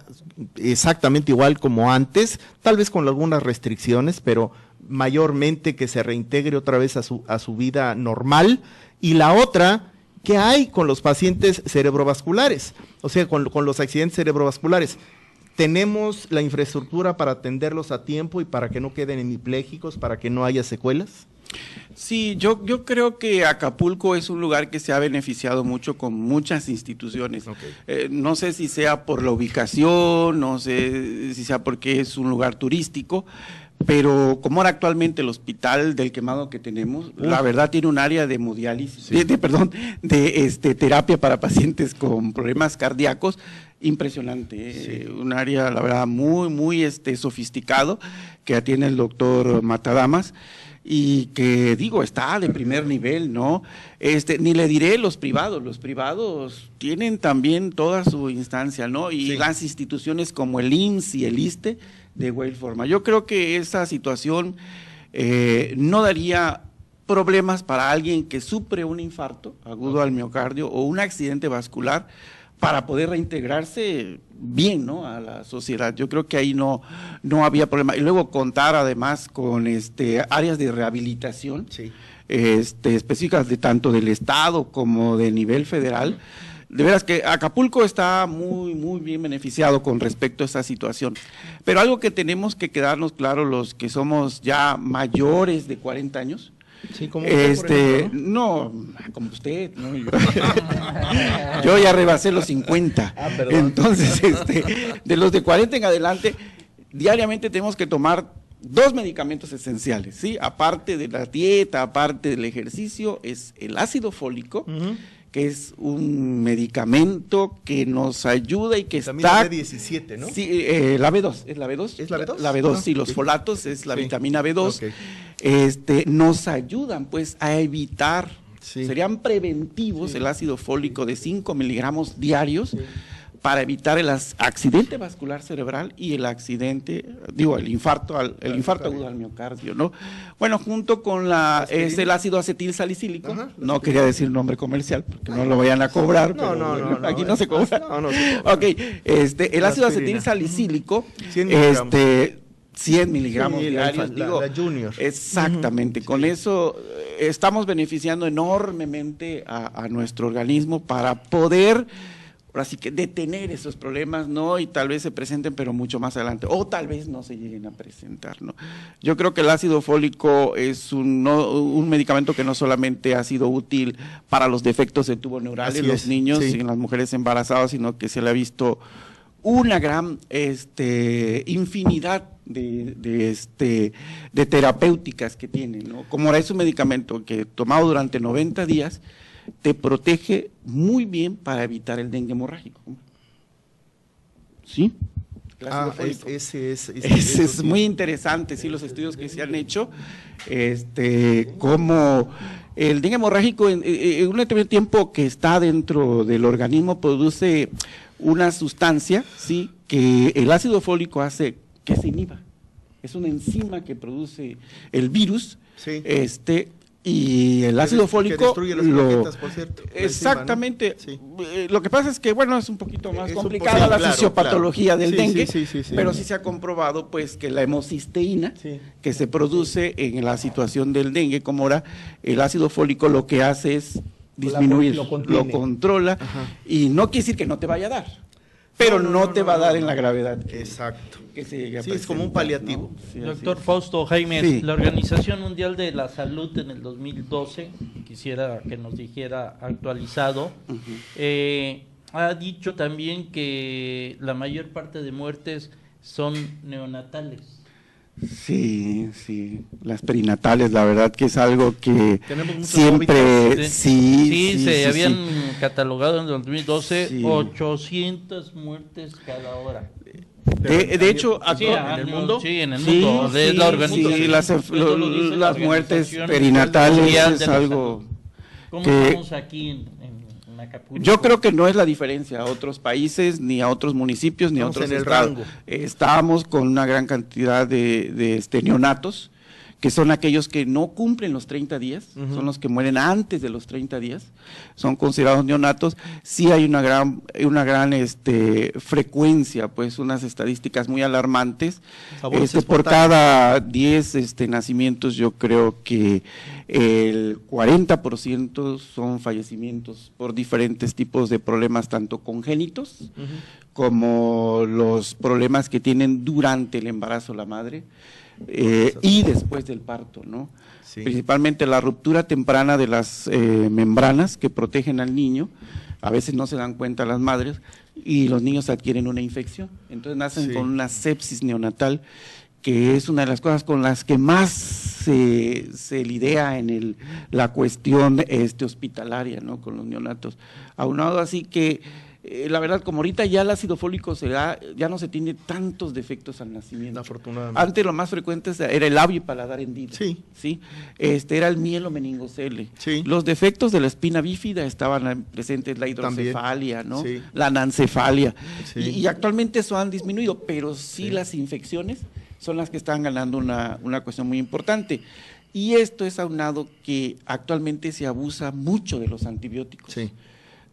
exactamente igual como antes, tal vez con algunas restricciones, pero mayormente que se reintegre otra vez a su vida normal? Y la otra, ¿qué hay con los pacientes cerebrovasculares? O sea, con los accidentes cerebrovasculares. ¿Tenemos la infraestructura para atenderlos a tiempo y para que no queden hemipléjicos, para que no haya secuelas? Sí, yo creo que Acapulco es un lugar que se ha beneficiado mucho con muchas instituciones. Okay. No sé si sea por la ubicación, no sé si sea porque es un lugar turístico, pero como ahora actualmente el hospital del Quemado que tenemos, la verdad tiene un área de hemodiálisis, de terapia para pacientes con problemas cardíacos impresionante, un área la verdad muy sofisticado que atiende el doctor Matadamas. Y que está de primer nivel, ¿no? Ni le diré los privados tienen también toda su instancia, ¿no? Y las instituciones como el IMSS y el ISSSTE de igual forma. Yo creo que esa situación no daría problemas para alguien que sufre un infarto agudo al miocardio o un accidente vascular para poder reintegrarse bien, ¿no?, a la sociedad. Yo creo que ahí no había problema. Y luego contar además con áreas de rehabilitación específicas de tanto del Estado como de nivel federal. De veras que Acapulco está muy bien beneficiado con respecto a esta situación. Pero algo que tenemos que quedarnos claros los que somos ya mayores de 40 años, sí, como usted, no, como usted, no, yo ya rebasé los 50. Entonces, de los de 40 en adelante, diariamente tenemos que tomar 2 medicamentos esenciales, ¿sí? Aparte de la dieta, aparte del ejercicio, es el ácido fólico, que es un medicamento que nos ayuda y que vitamina B17, ¿no? Sí, la B2, ¿es la B2? ¿Es la B2? La B2, sí, los folatos es la vitamina B2. Okay. Nos ayudan pues a evitar, serían preventivos el ácido fólico de 5 miligramos diarios para evitar el accidente vascular cerebral y el el infarto agudo al miocardio, ¿no? Bueno, junto con el ácido acetil salicílico, no quería decir nombre comercial porque no lo vayan a cobrar, pero aquí no se cobra. No se cobra. Ok, el ácido acetil salicílico, 100 miligramos diarios, la Junior. Exactamente, con eso estamos beneficiando enormemente a nuestro organismo para poder ahora sí que detener esos problemas, ¿no? Y tal vez se presenten, pero mucho más adelante, o tal vez no se lleguen a presentar, ¿no? Yo creo que el ácido fólico es un medicamento que no solamente ha sido útil para los defectos de tubo neural en los niños y en las mujeres embarazadas, sino que se le ha visto una gran infinidad de terapéuticas que tiene, ¿no? Como ahora es un medicamento que tomado durante 90 días te protege muy bien para evitar el dengue hemorrágico. ¿Sí? Ese es muy interesante, sí, los estudios que se han hecho, como el dengue hemorrágico en un determinado tiempo que está dentro del organismo produce una sustancia, sí, que el ácido fólico hace que se inhiba. Es una enzima que produce el virus, sí. Y el ácido fólico que destruye las plaquetas, por cierto. Exactamente. Encima, ¿no? Sí. Lo que pasa es que, bueno, es un poquito más la complicada la fisiopatología del dengue, sí, pero sí se ha comprobado pues que la hemocisteína que se produce en la situación del dengue, como ahora el ácido fólico lo que hace es disminuir, lo controla. Ajá. Y no quiere decir que no te vaya a dar, pero no te va a dar en la gravedad. Exacto. Que se llegue a es como un paliativo. ¿no? Sí, Doctor Fausto Jaimes, la Organización Mundial de la Salud en el 2012, quisiera que nos dijera actualizado, ha dicho también que la mayor parte de muertes son neonatales. Sí, las perinatales, la verdad que es algo que siempre, se habían catalogado en el 2012 800 muertes cada hora. De hecho, ¿en el mundo? Sí, en el mundo. De la organización. Sí, las muertes perinatales es algo. ¿Cómo estamos aquí en Acapulco? Yo creo que no es la diferencia a otros países, ni a otros municipios, ni a otros estados. Estábamos con una gran cantidad de neonatos, que son aquellos que no cumplen los 30 días, son los que mueren antes de los 30 días, son considerados neonatos. Sí hay una gran frecuencia, pues unas estadísticas muy alarmantes. Por cada 10 nacimientos yo creo que el 40% son fallecimientos por diferentes tipos de problemas, tanto congénitos como los problemas que tienen durante el embarazo la madre. Y después del parto, ¿no? Sí. Principalmente la ruptura temprana de las membranas que protegen al niño, a veces no se dan cuenta las madres, y los niños adquieren una infección, entonces nacen con una sepsis neonatal, que es una de las cosas con las que más se lidia en la cuestión hospitalaria, ¿no? Con los neonatos. Aunado así que la verdad, como ahorita ya el ácido fólico ya no se tiene tantos defectos al nacimiento. Afortunadamente. Antes lo más frecuente era el labio y paladar hendido. Sí. Era el mielo meningocele. Sí. Los defectos de la espina bífida estaban presentes, la hidrocefalia, ¿no? Sí. La anencefalia. Sí. Y actualmente eso han disminuido, pero sí las infecciones son las que están ganando una cuestión muy importante. Y esto es aunado que actualmente se abusa mucho de los antibióticos. Sí.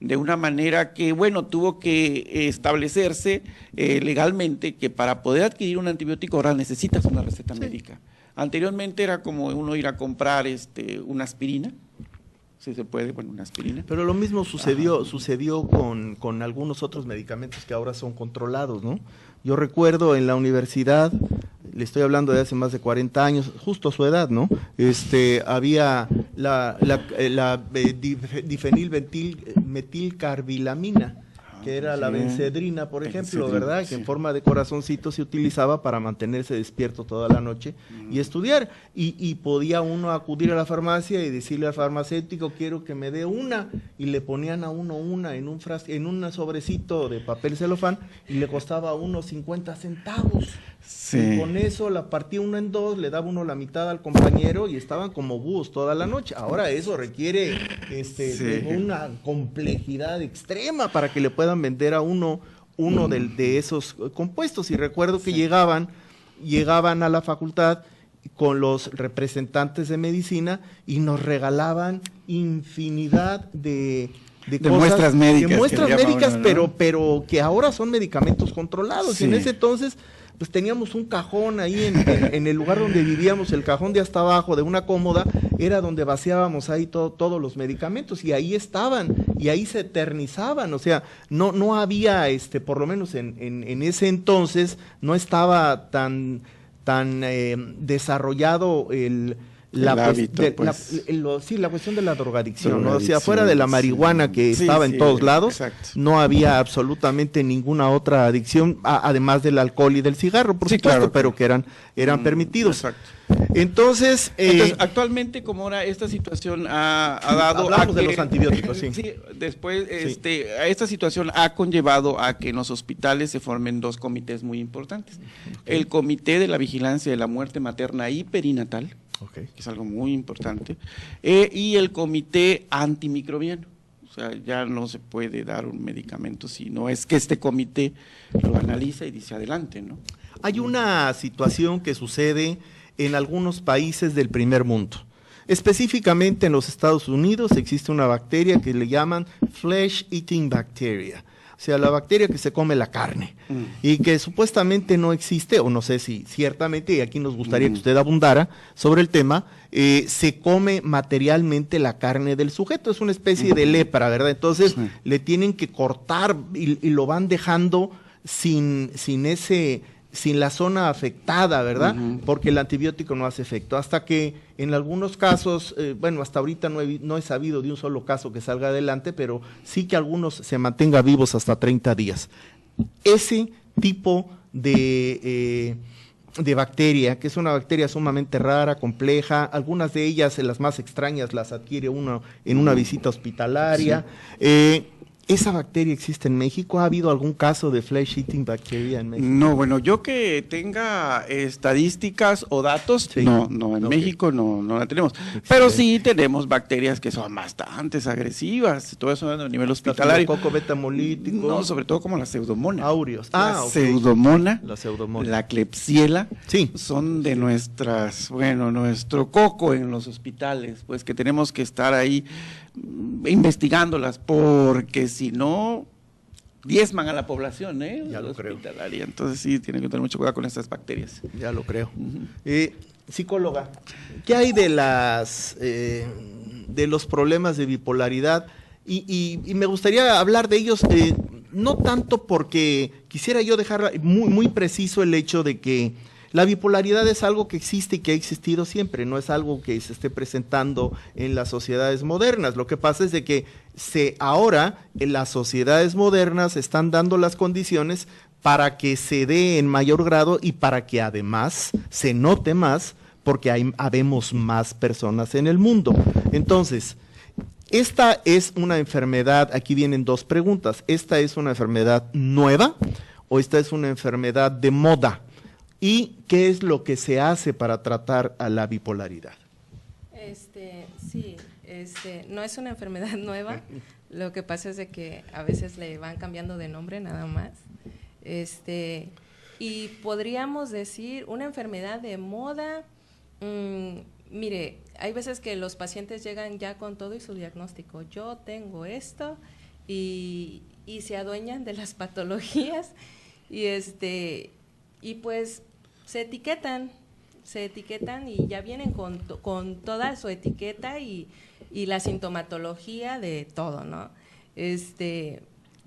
De una manera que, bueno, tuvo que establecerse legalmente que para poder adquirir un antibiótico ahora necesitas una receta médica. Anteriormente era como uno ir a comprar una aspirina, si se puede, una aspirina. Pero lo mismo sucedió con algunos otros medicamentos que ahora son controlados, ¿no? Yo recuerdo en la universidad, le estoy hablando de hace más de 40 años, justo a su edad, ¿no? Había la difenilmetilcarbilamina, que era la bencedrina, por ejemplo, ¿verdad? Que en forma de corazoncito se utilizaba para mantenerse despierto toda la noche y estudiar. Y podía uno acudir a la farmacia y decirle al farmacéutico, quiero que me dé una, y le ponían a uno una en un sobrecito de papel celofán y le costaba a uno 50 centavos. Sí. Y con eso la partía uno en dos, le daba uno la mitad al compañero y estaban como búhos toda la noche. Ahora eso requiere una complejidad extrema para que le puedan vender a uno de esos compuestos. Y recuerdo que llegaban a la facultad con los representantes de medicina y nos regalaban infinidad de muestras médicas, pero que ahora son medicamentos controlados. Sí. Y en ese entonces pues teníamos un cajón ahí en el lugar donde vivíamos, el cajón de hasta abajo de una cómoda, era donde vaciábamos ahí todos los medicamentos, y ahí estaban, y ahí se eternizaban, o sea, no había, por lo menos en ese entonces, no estaba tan desarrollado la cuestión de la drogadicción, ¿no? O sea, fuera de la marihuana que estaba en todos lados, exacto. no había absolutamente ninguna otra adicción, además del alcohol y del cigarro, por supuesto, claro, pero que eran permitidos. Exacto. Entonces, actualmente, como ahora esta situación ha dado hablamos a de que, los antibióticos, sí. sí, después, esta situación ha conllevado a que en los hospitales se formen dos comités muy importantes. El Comité de la Vigilancia de la Muerte Materna y Perinatal, que es algo muy importante, y el Comité Antimicrobiano. O sea, ya no se puede dar un medicamento si no es que este comité lo analiza y dice adelante, ¿no? Hay una situación que sucede en algunos países del primer mundo. Específicamente en los Estados Unidos existe una bacteria que le llaman flesh eating bacteria, o sea, la bacteria que se come la carne, y que supuestamente no existe, o no sé si ciertamente, y aquí nos gustaría que usted abundara sobre el tema, se come materialmente la carne del sujeto, es una especie de lepra, ¿verdad? Entonces le tienen que cortar y lo van dejando sin la zona afectada, ¿verdad? Porque el antibiótico no hace efecto. Hasta que en algunos casos, hasta ahorita no he sabido de un solo caso que salga adelante, pero sí que algunos se mantenga vivos hasta 30 días. Ese tipo de bacteria, que es una bacteria sumamente rara, compleja, algunas de ellas, las más extrañas, las adquiere uno en una visita hospitalaria. Sí. ¿Esa bacteria existe en México? ¿Ha habido algún caso de flesh eating bacteria en México? No, bueno, yo que tenga estadísticas o datos, sí. No, en México no la tenemos. Pero sí tenemos bacterias que son bastante agresivas, todo eso a nivel hospitalario. Coco betamolítico. No, sobre todo como la pseudomonas. Aureus. Pseudomonas, la pseudomonas, la Klebsiella, sí, son de nuestro coco en los hospitales, pues que tenemos que estar ahí investigándolas, porque si no diezman a la población, ya lo hospitalaria. Entonces sí, tienen que tener mucho cuidado con estas bacterias. Ya lo creo. Psicóloga, ¿qué hay de los problemas de bipolaridad? Y me gustaría hablar de ellos, no tanto porque quisiera yo dejar muy, muy preciso el hecho de que la bipolaridad es algo que existe y que ha existido siempre, no es algo que se esté presentando en las sociedades modernas. Lo que pasa es de que ahora en las sociedades modernas están dando las condiciones para que se dé en mayor grado y para que además se note más, porque habemos más personas en el mundo. Entonces, esta es una enfermedad, aquí vienen dos preguntas, ¿esta es una enfermedad nueva o esta es una enfermedad de moda? ¿Y qué es lo que se hace para tratar a la bipolaridad? Sí, no es una enfermedad nueva, lo que pasa es de que a veces le van cambiando de nombre nada más. Y podríamos decir una enfermedad de moda, mire, hay veces que los pacientes llegan ya con todo y su diagnóstico, yo tengo esto, y se adueñan de las patologías, y pues se etiquetan y ya vienen con toda su etiqueta y la sintomatología de todo, ¿no?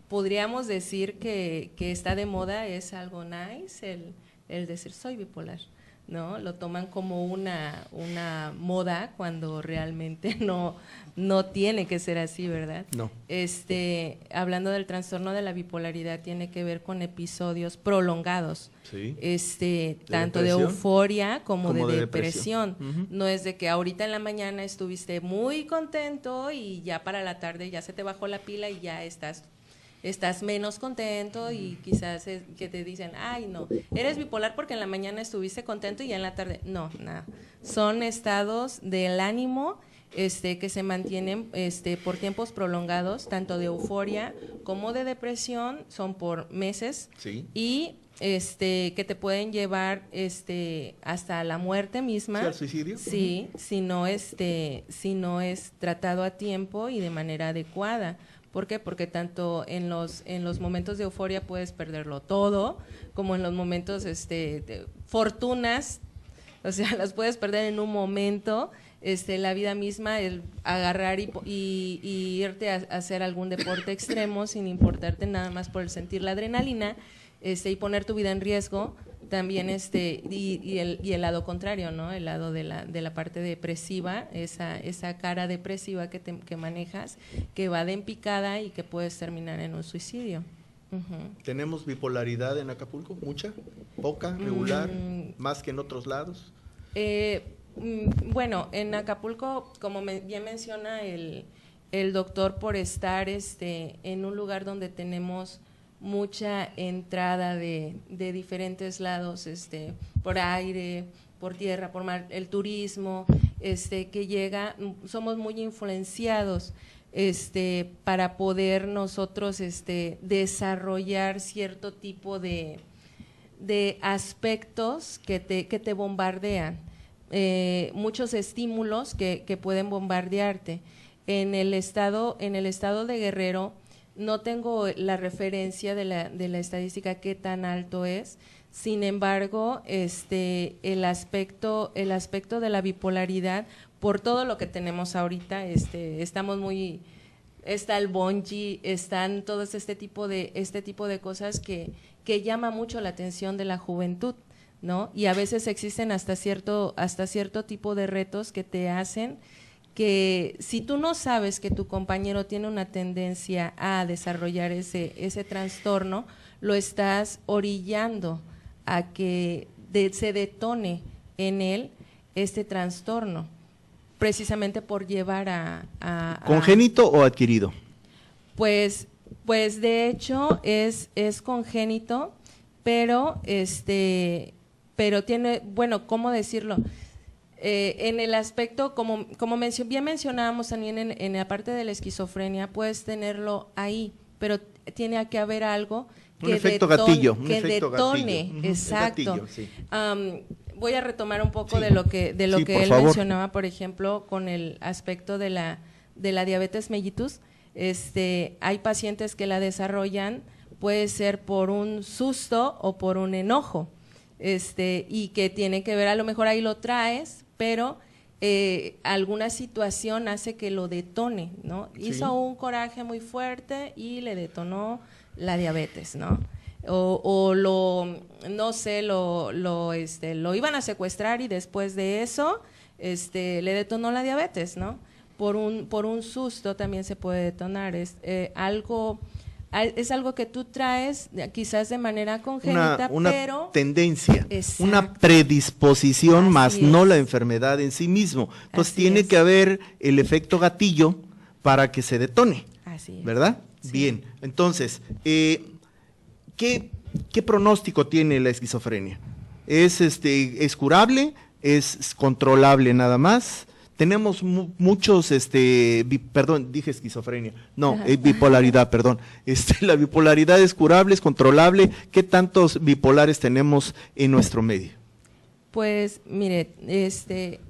Podríamos decir que está de moda, es algo nice el decir soy bipolar, ¿no? Lo toman como una moda cuando realmente no tiene que ser así, ¿verdad? No. Hablando del trastorno de la bipolaridad, tiene que ver con episodios prolongados, sí, tanto de euforia como de depresión. Uh-huh. No es de que ahorita en la mañana estuviste muy contento y ya para la tarde ya se te bajó la pila y ya estás menos contento, y quizás que te dicen, ay no, eres bipolar porque en la mañana estuviste contento y ya en la tarde, no, nada. Son estados del ánimo que se mantienen por tiempos prolongados, tanto de euforia como de depresión, son por meses, sí, y que te pueden llevar hasta la muerte misma. ¿Sí, al suicidio? Sí, si no es tratado a tiempo y de manera adecuada, ¿Por qué? Porque tanto en los momentos de euforia puedes perderlo todo, como en los momentos de fortunas, o sea, las puedes perder en un momento. La vida misma, el agarrar y irte a hacer algún deporte extremo sin importarte nada más por el sentir la adrenalina, y poner tu vida en riesgo, también y el lado contrario, ¿no? El lado de la parte depresiva, esa cara depresiva que manejas, que va de en picada y que puedes terminar en un suicidio. ¿Tenemos bipolaridad en Acapulco? ¿Mucha? ¿Poca? ¿Regular? ¿Más que en otros lados? Bueno, en Acapulco, como bien menciona el doctor, por estar en un lugar donde tenemos mucha entrada de diferentes lados, por aire, por tierra, por mar, el turismo, que llega, somos muy influenciados para poder nosotros desarrollar cierto tipo de aspectos que te bombardean. Muchos estímulos que pueden bombardearte. En el estado de Guerrero no tengo la referencia de la estadística qué tan alto es. Sin embargo, el aspecto de la bipolaridad, por todo lo que tenemos ahorita, estamos muy, está el bungee, están todos este tipo de cosas que llama mucho la atención de la juventud, ¿no? Y a veces existen hasta cierto tipo de retos que te hacen que, si tú no sabes que tu compañero tiene una tendencia a desarrollar ese trastorno, lo estás orillando a que se detone en él este trastorno, precisamente por llevar a ¿Congénito o adquirido? Pues de hecho es congénito, pero tiene, bueno, ¿cómo decirlo? En el aspecto, como bien mencionábamos también en la parte de la esquizofrenia, puedes tenerlo ahí, pero tiene que haber algo que detone, exacto. Gatillo, sí. Voy a retomar un poco Sí. de lo que él favor. mencionaba, por ejemplo, con el aspecto de la diabetes mellitus. Hay pacientes que la desarrollan, puede ser por un susto o por un enojo, y que tiene que ver, a lo mejor ahí lo traes, pero alguna situación hace que lo detone, ¿no? Sí. Hizo un coraje muy fuerte y le detonó la diabetes, ¿no? O no sé, lo iban a secuestrar y después de eso le detonó la diabetes, ¿no? Por un susto también se puede detonar. Es algo que tú traes quizás de manera congénita, una pero tendencia, exacto, una predisposición, así más es, no la enfermedad en sí mismo. Entonces así tiene es, que haber el efecto gatillo para que se detone, así es, ¿verdad? sí. Bien, entonces, ¿qué pronóstico tiene la esquizofrenia? ¿Es curable? ¿Es controlable nada más? Tenemos muchos, perdón, dije esquizofrenia, no, bipolaridad, perdón. La bipolaridad es curable, es controlable. ¿Qué tantos bipolares tenemos en nuestro medio? Pues mire,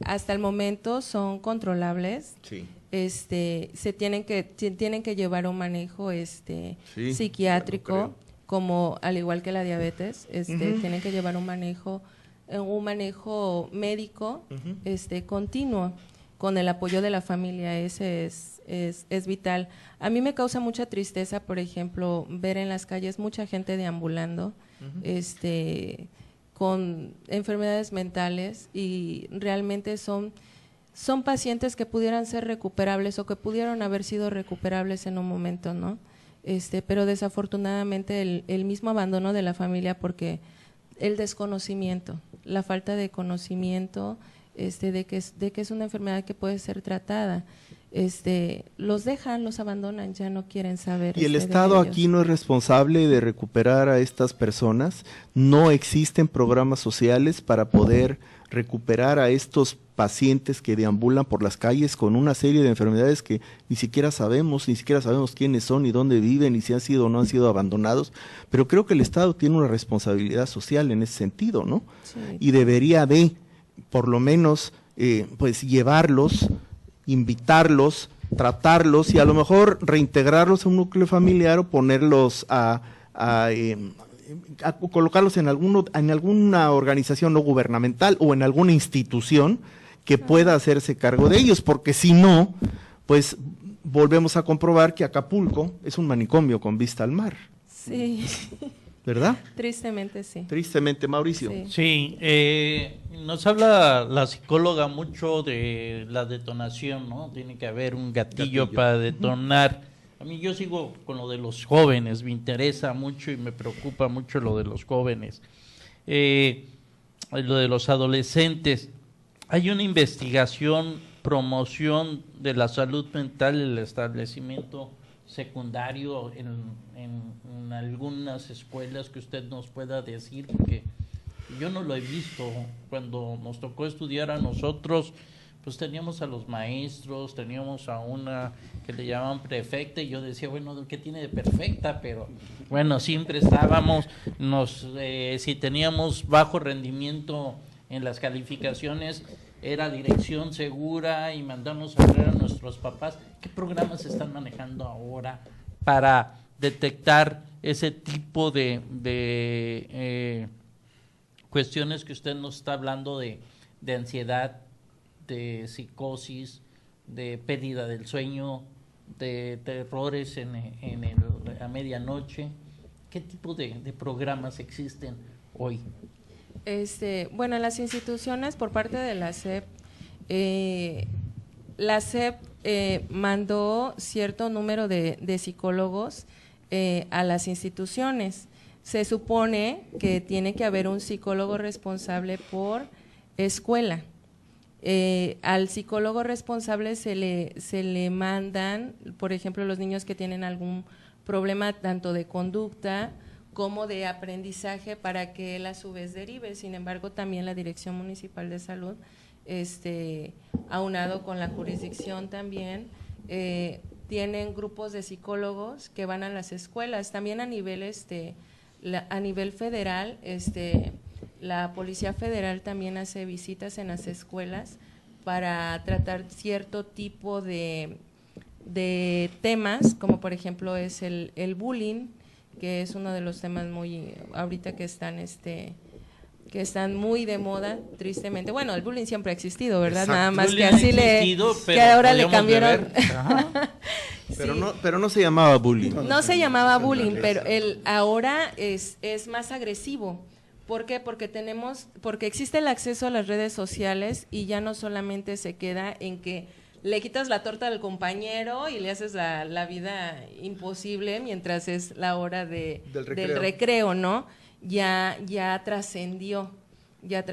hasta el momento son controlables. Sí. Se tienen que llevar un manejo Sí, psiquiátrico, ya lo creo. como al igual que la diabetes, tienen que llevar un manejo médico, continuo, con el apoyo de la familia. Ese es vital. A mí me causa mucha tristeza, por ejemplo, ver en las calles mucha gente deambulando, con enfermedades mentales, y realmente son pacientes que pudieran ser recuperables o que pudieron haber sido recuperables en un momento, ¿no? Pero desafortunadamente el mismo abandono de la familia, porque el desconocimiento, la falta de conocimiento de que es una enfermedad que puede ser tratada, los dejan, los abandonan, ya no quieren saber. ¿Y el de Estado ellos. aquí no es responsable de recuperar a estas personas? ¿No existen programas sociales para poder recuperar a estos pacientes que deambulan por las calles con una serie de enfermedades que ni siquiera sabemos quiénes son, ni dónde viven, ni si han sido o no han sido abandonados? Pero creo que el Estado tiene una responsabilidad social en ese sentido, ¿no? Sí. Y debería de, por lo menos, pues llevarlos, invitarlos tratarlos y a lo mejor reintegrarlos a un núcleo familiar o ponerlos a colocarlos en alguna organización no gubernamental o en alguna institución que pueda hacerse cargo de ellos, porque si no, pues volvemos a comprobar que Acapulco es un manicomio con vista al mar. Sí. ¿Verdad? Tristemente sí. Tristemente, Mauricio. Sí, nos habla la psicóloga mucho de la detonación, ¿no? Tiene que haber un gatillo para detonar. A mí yo sigo con lo de los jóvenes, me interesa mucho y me preocupa mucho lo de los jóvenes. Lo de los adolescentes. Hay una investigación, promoción de la salud mental en el establecimiento secundario en algunas escuelas que usted nos pueda decir, porque yo no lo he visto. Cuando nos tocó estudiar a nosotros, pues teníamos a los maestros, teníamos a una que le llamaban prefecta y yo decía, bueno, ¿qué tiene de perfecta? Pero bueno, siempre estábamos, si teníamos bajo rendimiento en las calificaciones, era dirección segura y mandamos a ver a nuestros papás. ¿Qué programas se están manejando ahora para detectar ese tipo de cuestiones que usted nos está hablando de ansiedad, de psicosis, de pérdida del sueño, de terrores a medianoche? ¿Qué tipo de programas existen hoy? Bueno, en las instituciones por parte de la SEP mandó cierto número de psicólogos a las instituciones. Se supone que tiene que haber un psicólogo responsable por escuela. Al psicólogo responsable se le mandan, por ejemplo, los niños que tienen algún problema tanto de conducta como de aprendizaje, para que él a su vez derive. Sin embargo, también la Dirección Municipal de Salud, aunado con la jurisdicción también, tienen grupos de psicólogos que van a las escuelas. También a nivel a nivel federal, la Policía Federal también hace visitas en las escuelas para tratar cierto tipo de temas, como por ejemplo es el bullying, que es uno de los temas muy ahorita que están muy de moda, tristemente. Bueno, el bullying siempre ha existido, ¿verdad? Exacto. Nada más que así que ahora le cambiaron. Pero no se llamaba bullying. No se llamaba bullying, pero ahora es más agresivo. ¿Por qué? Porque existe el acceso a las redes sociales y ya no solamente se queda en que le quitas la torta al compañero y le haces la vida imposible mientras es la hora del recreo, ¿no? Ya trascendió, ya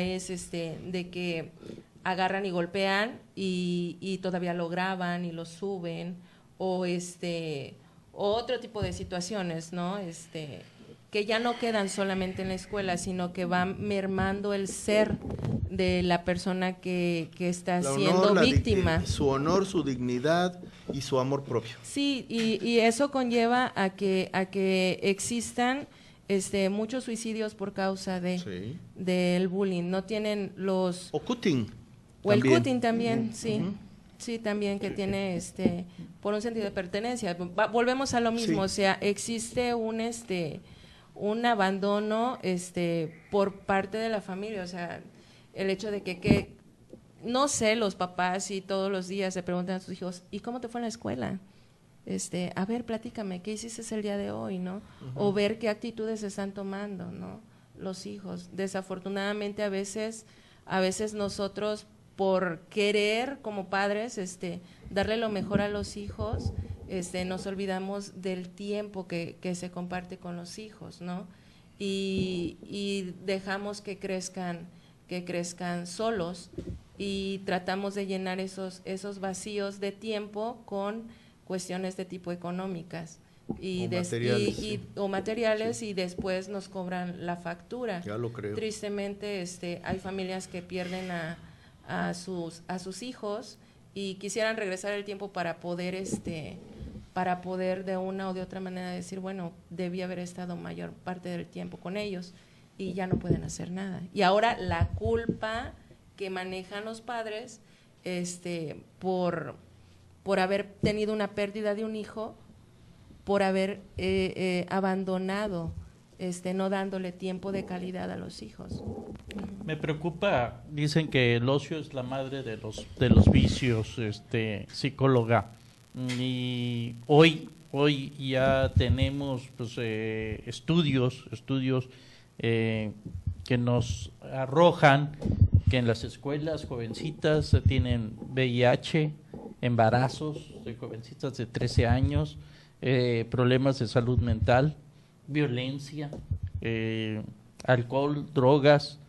es de que agarran y golpean y todavía lo graban y lo suben, o otro tipo de situaciones, ¿no? Que ya no quedan solamente en la escuela, sino que van mermando el ser de la persona que está siendo víctima. Su honor, su dignidad y su amor propio. Sí, y eso conlleva a que existan muchos suicidios por causa del bullying. No tienen los… O cutting. O el cutting también, sí. Sí, también que tiene por un sentido de pertenencia. Volvemos a lo mismo, o sea, existe un abandono por parte de la familia, o sea, el hecho de que no sé, los papás y todos los días se preguntan a sus hijos, ¿y cómo te fue en la escuela? A ver, platícame, ¿qué hiciste el día de hoy, no? O ver qué actitudes están tomando, ¿no? Los hijos. Desafortunadamente a veces nosotros, por querer como padres darle lo mejor a los hijos, nos olvidamos del tiempo que se comparte con los hijos, ¿no? Y dejamos que crezcan solos y tratamos de llenar esos vacíos de tiempo con cuestiones de tipo económicas o materiales y después nos cobran la factura. Ya lo creo. Tristemente hay familias que pierden a sus hijos y quisieran regresar el tiempo para poder de una o de otra manera decir, bueno, debí haber estado mayor parte del tiempo con ellos, y ya no pueden hacer nada. Y ahora la culpa que manejan los padres por por haber tenido una pérdida de un hijo, por haber abandonado, no dándole tiempo de calidad a los hijos. Me preocupa, dicen que el ocio es la madre de los vicios, psicóloga, y hoy ya tenemos pues, estudios que nos arrojan que en las escuelas jovencitas tienen VIH, embarazos de jovencitas de 13 años, problemas de salud mental, violencia, alcohol, drogas,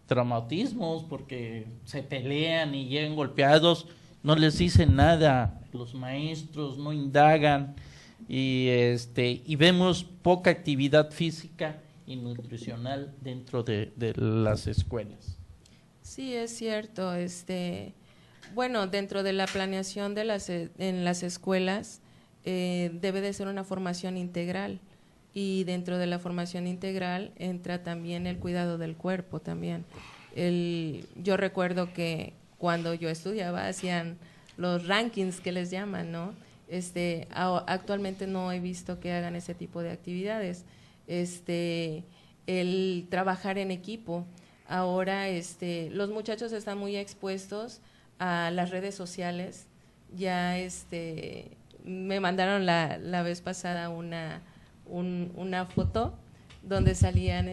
traumatismos porque se pelean y llegan golpeados, no les dicen nada, los maestros no indagan y vemos poca actividad física y nutricional dentro de las escuelas. Sí, es cierto. Bueno, dentro de la planeación en las escuelas debe de ser una formación integral, y dentro de la formación integral entra también el cuidado del cuerpo también. Yo recuerdo que cuando yo estudiaba hacían los rankings que les llaman, ¿no? Actualmente no he visto que hagan ese tipo de actividades. El trabajar en equipo. Ahora los muchachos están muy expuestos a las redes sociales. Ya me mandaron la vez pasada una foto donde salían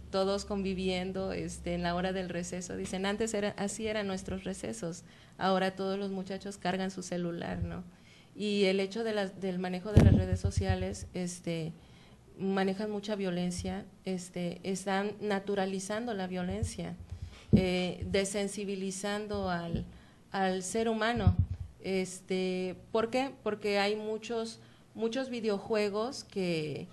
todos conviviendo en la hora del receso. Dicen, antes así eran nuestros recesos, ahora todos los muchachos cargan su celular, ¿no? Y el hecho del manejo de las redes sociales, manejan mucha violencia, están naturalizando la violencia, desensibilizando al ser humano. ¿Por qué? Porque hay muchos videojuegos que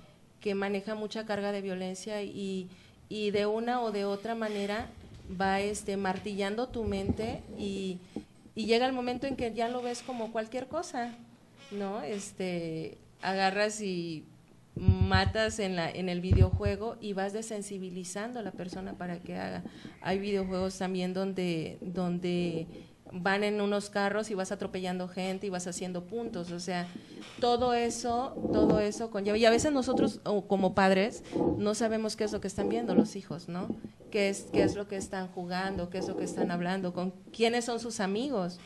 manejan mucha carga de violencia y de una o de otra manera va martillando tu mente y llega el momento en que ya lo ves como cualquier cosa, ¿no? Agarras y matas en el videojuego y vas desensibilizando a la persona para que haga. Hay videojuegos también donde van en unos carros y vas atropellando gente y vas haciendo puntos, o sea, todo eso conlleva, y a veces nosotros como padres no sabemos qué es lo que están viendo los hijos, ¿no? Qué es lo que están jugando, qué es lo que están hablando, con quiénes son sus amigos,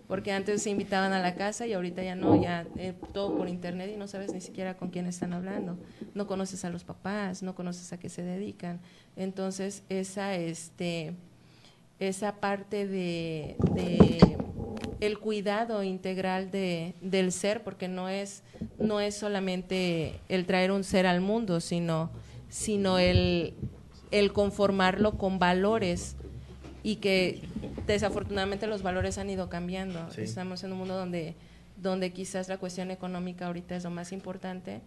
porque antes se invitaban a la casa y ahorita ya no, ya todo por internet y no sabes ni siquiera con quién están hablando, no conoces a los papás, no conoces a qué se dedican. Entonces esa parte de el cuidado integral del ser, porque no es solamente el traer un ser al mundo, sino el conformarlo con valores, y que desafortunadamente los valores han ido cambiando. Sí. Estamos en un mundo donde quizás la cuestión económica ahorita es lo más importante,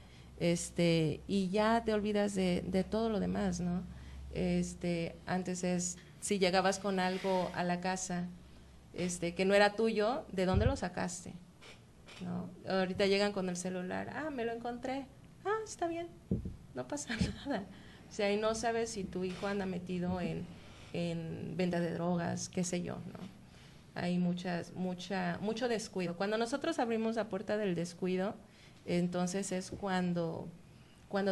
y ya te olvidas de todo lo demás, ¿no? Antes si llegabas con algo a la casa que no era tuyo, ¿de dónde lo sacaste? ¿No? Ahorita llegan con el celular, me lo encontré, está bien, no pasa nada. O sea, y no sabes si tu hijo anda metido en venta de drogas, qué sé yo, ¿no? Hay mucho descuido. Cuando nosotros abrimos la puerta del descuido, entonces es cuando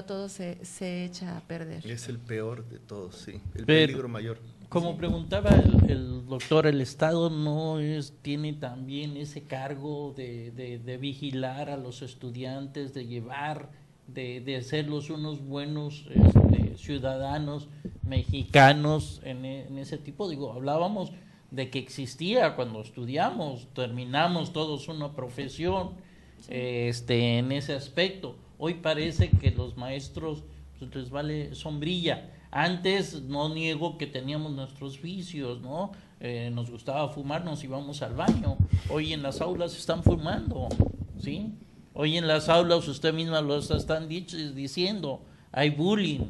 todo se echa a perder. Es el peor de todos, sí, el peligro mayor. Como preguntaba el doctor, el Estado no tiene también ese cargo de vigilar a los estudiantes, de llevar, de hacerlos unos buenos ciudadanos mexicanos en ese tipo. Hablábamos de que existía cuando estudiamos, terminamos todos una profesión, sí, en ese aspecto. Hoy parece que los maestros pues, les vale sombrilla. Antes no niego que teníamos nuestros vicios, ¿no? Nos gustaba fumar, nos íbamos al baño. Hoy en las aulas están fumando, ¿sí? Hoy en las aulas, usted misma lo están diciendo, hay bullying,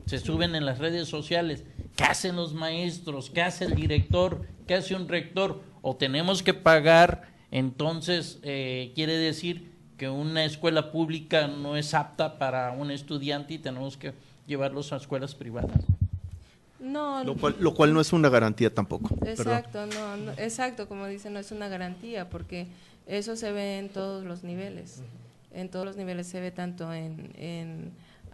se suben en las redes sociales. ¿Qué hacen los maestros? ¿Qué hace el director? ¿Qué hace un rector? O tenemos que pagar, entonces quiere decir que una escuela pública no es apta para un estudiante y tenemos que llevarlos a escuelas privadas. No, lo cual no es una garantía tampoco. exacto, exacto, como dicen, no es una garantía, porque eso se ve en todos los niveles. En todos los niveles se ve, tanto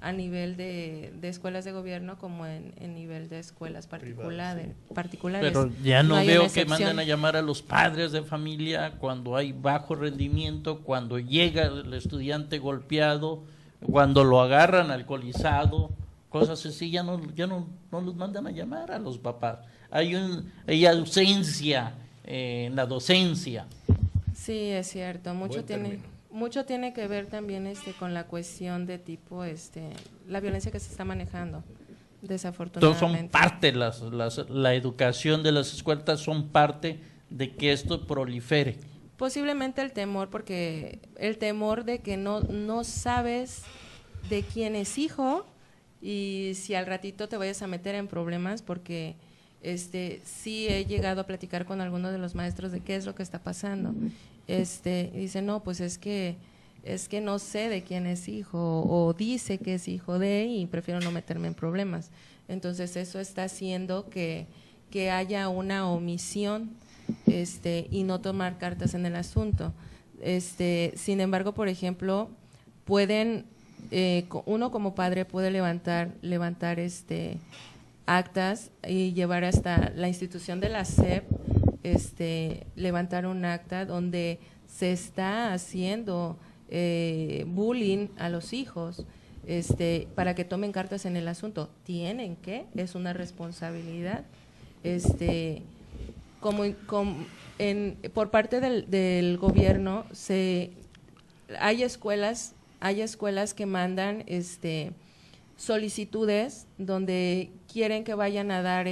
a nivel de escuelas de gobierno como en nivel de escuelas particulares. Pero ya no hay veo una que excepción. manden a llamar a los padres de familia cuando hay bajo rendimiento, cuando llega el estudiante golpeado, cuando lo agarran alcoholizado, cosas así. Ya no los mandan a llamar a los papás. Hay ausencia en la docencia. Sí, es cierto, mucho tiene que ver también con la cuestión de tipo la violencia que se está manejando, desafortunadamente. Entonces son parte, la educación de las escuelas son parte de que esto prolifere. Posiblemente el temor, porque el temor de que no sabes de quién es hijo, y si al ratito te vayas a meter en problemas, porque sí he llegado a platicar con algunos de los maestros de qué es lo que está pasando. Y dice, no, pues es que no sé de quién es hijo, o dice que es hijo de, y prefiero no meterme en problemas. Entonces eso está haciendo que haya una omisión y no tomar cartas en el asunto. Sin embargo, por ejemplo, pueden, uno como padre puede levantar actas y llevar hasta la institución de la SEP, levantar un acta donde se está haciendo bullying a los hijos, para que tomen cartas en el asunto. Tienen que, es una responsabilidad, por parte del gobierno hay escuelas que mandan solicitudes donde quieren que vayan a dar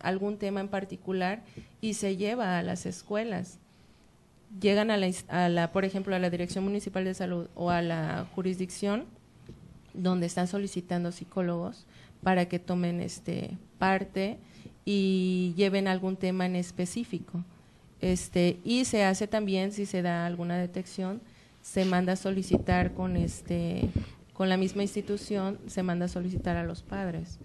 algún tema en particular, y se lleva a las escuelas. Llegan por ejemplo, a la Dirección Municipal de Salud o a la jurisdicción, donde están solicitando psicólogos para que tomen parte y lleven algún tema en específico. Y se hace también, si se da alguna detección, se manda a solicitar con la misma institución, se manda a solicitar a los padres.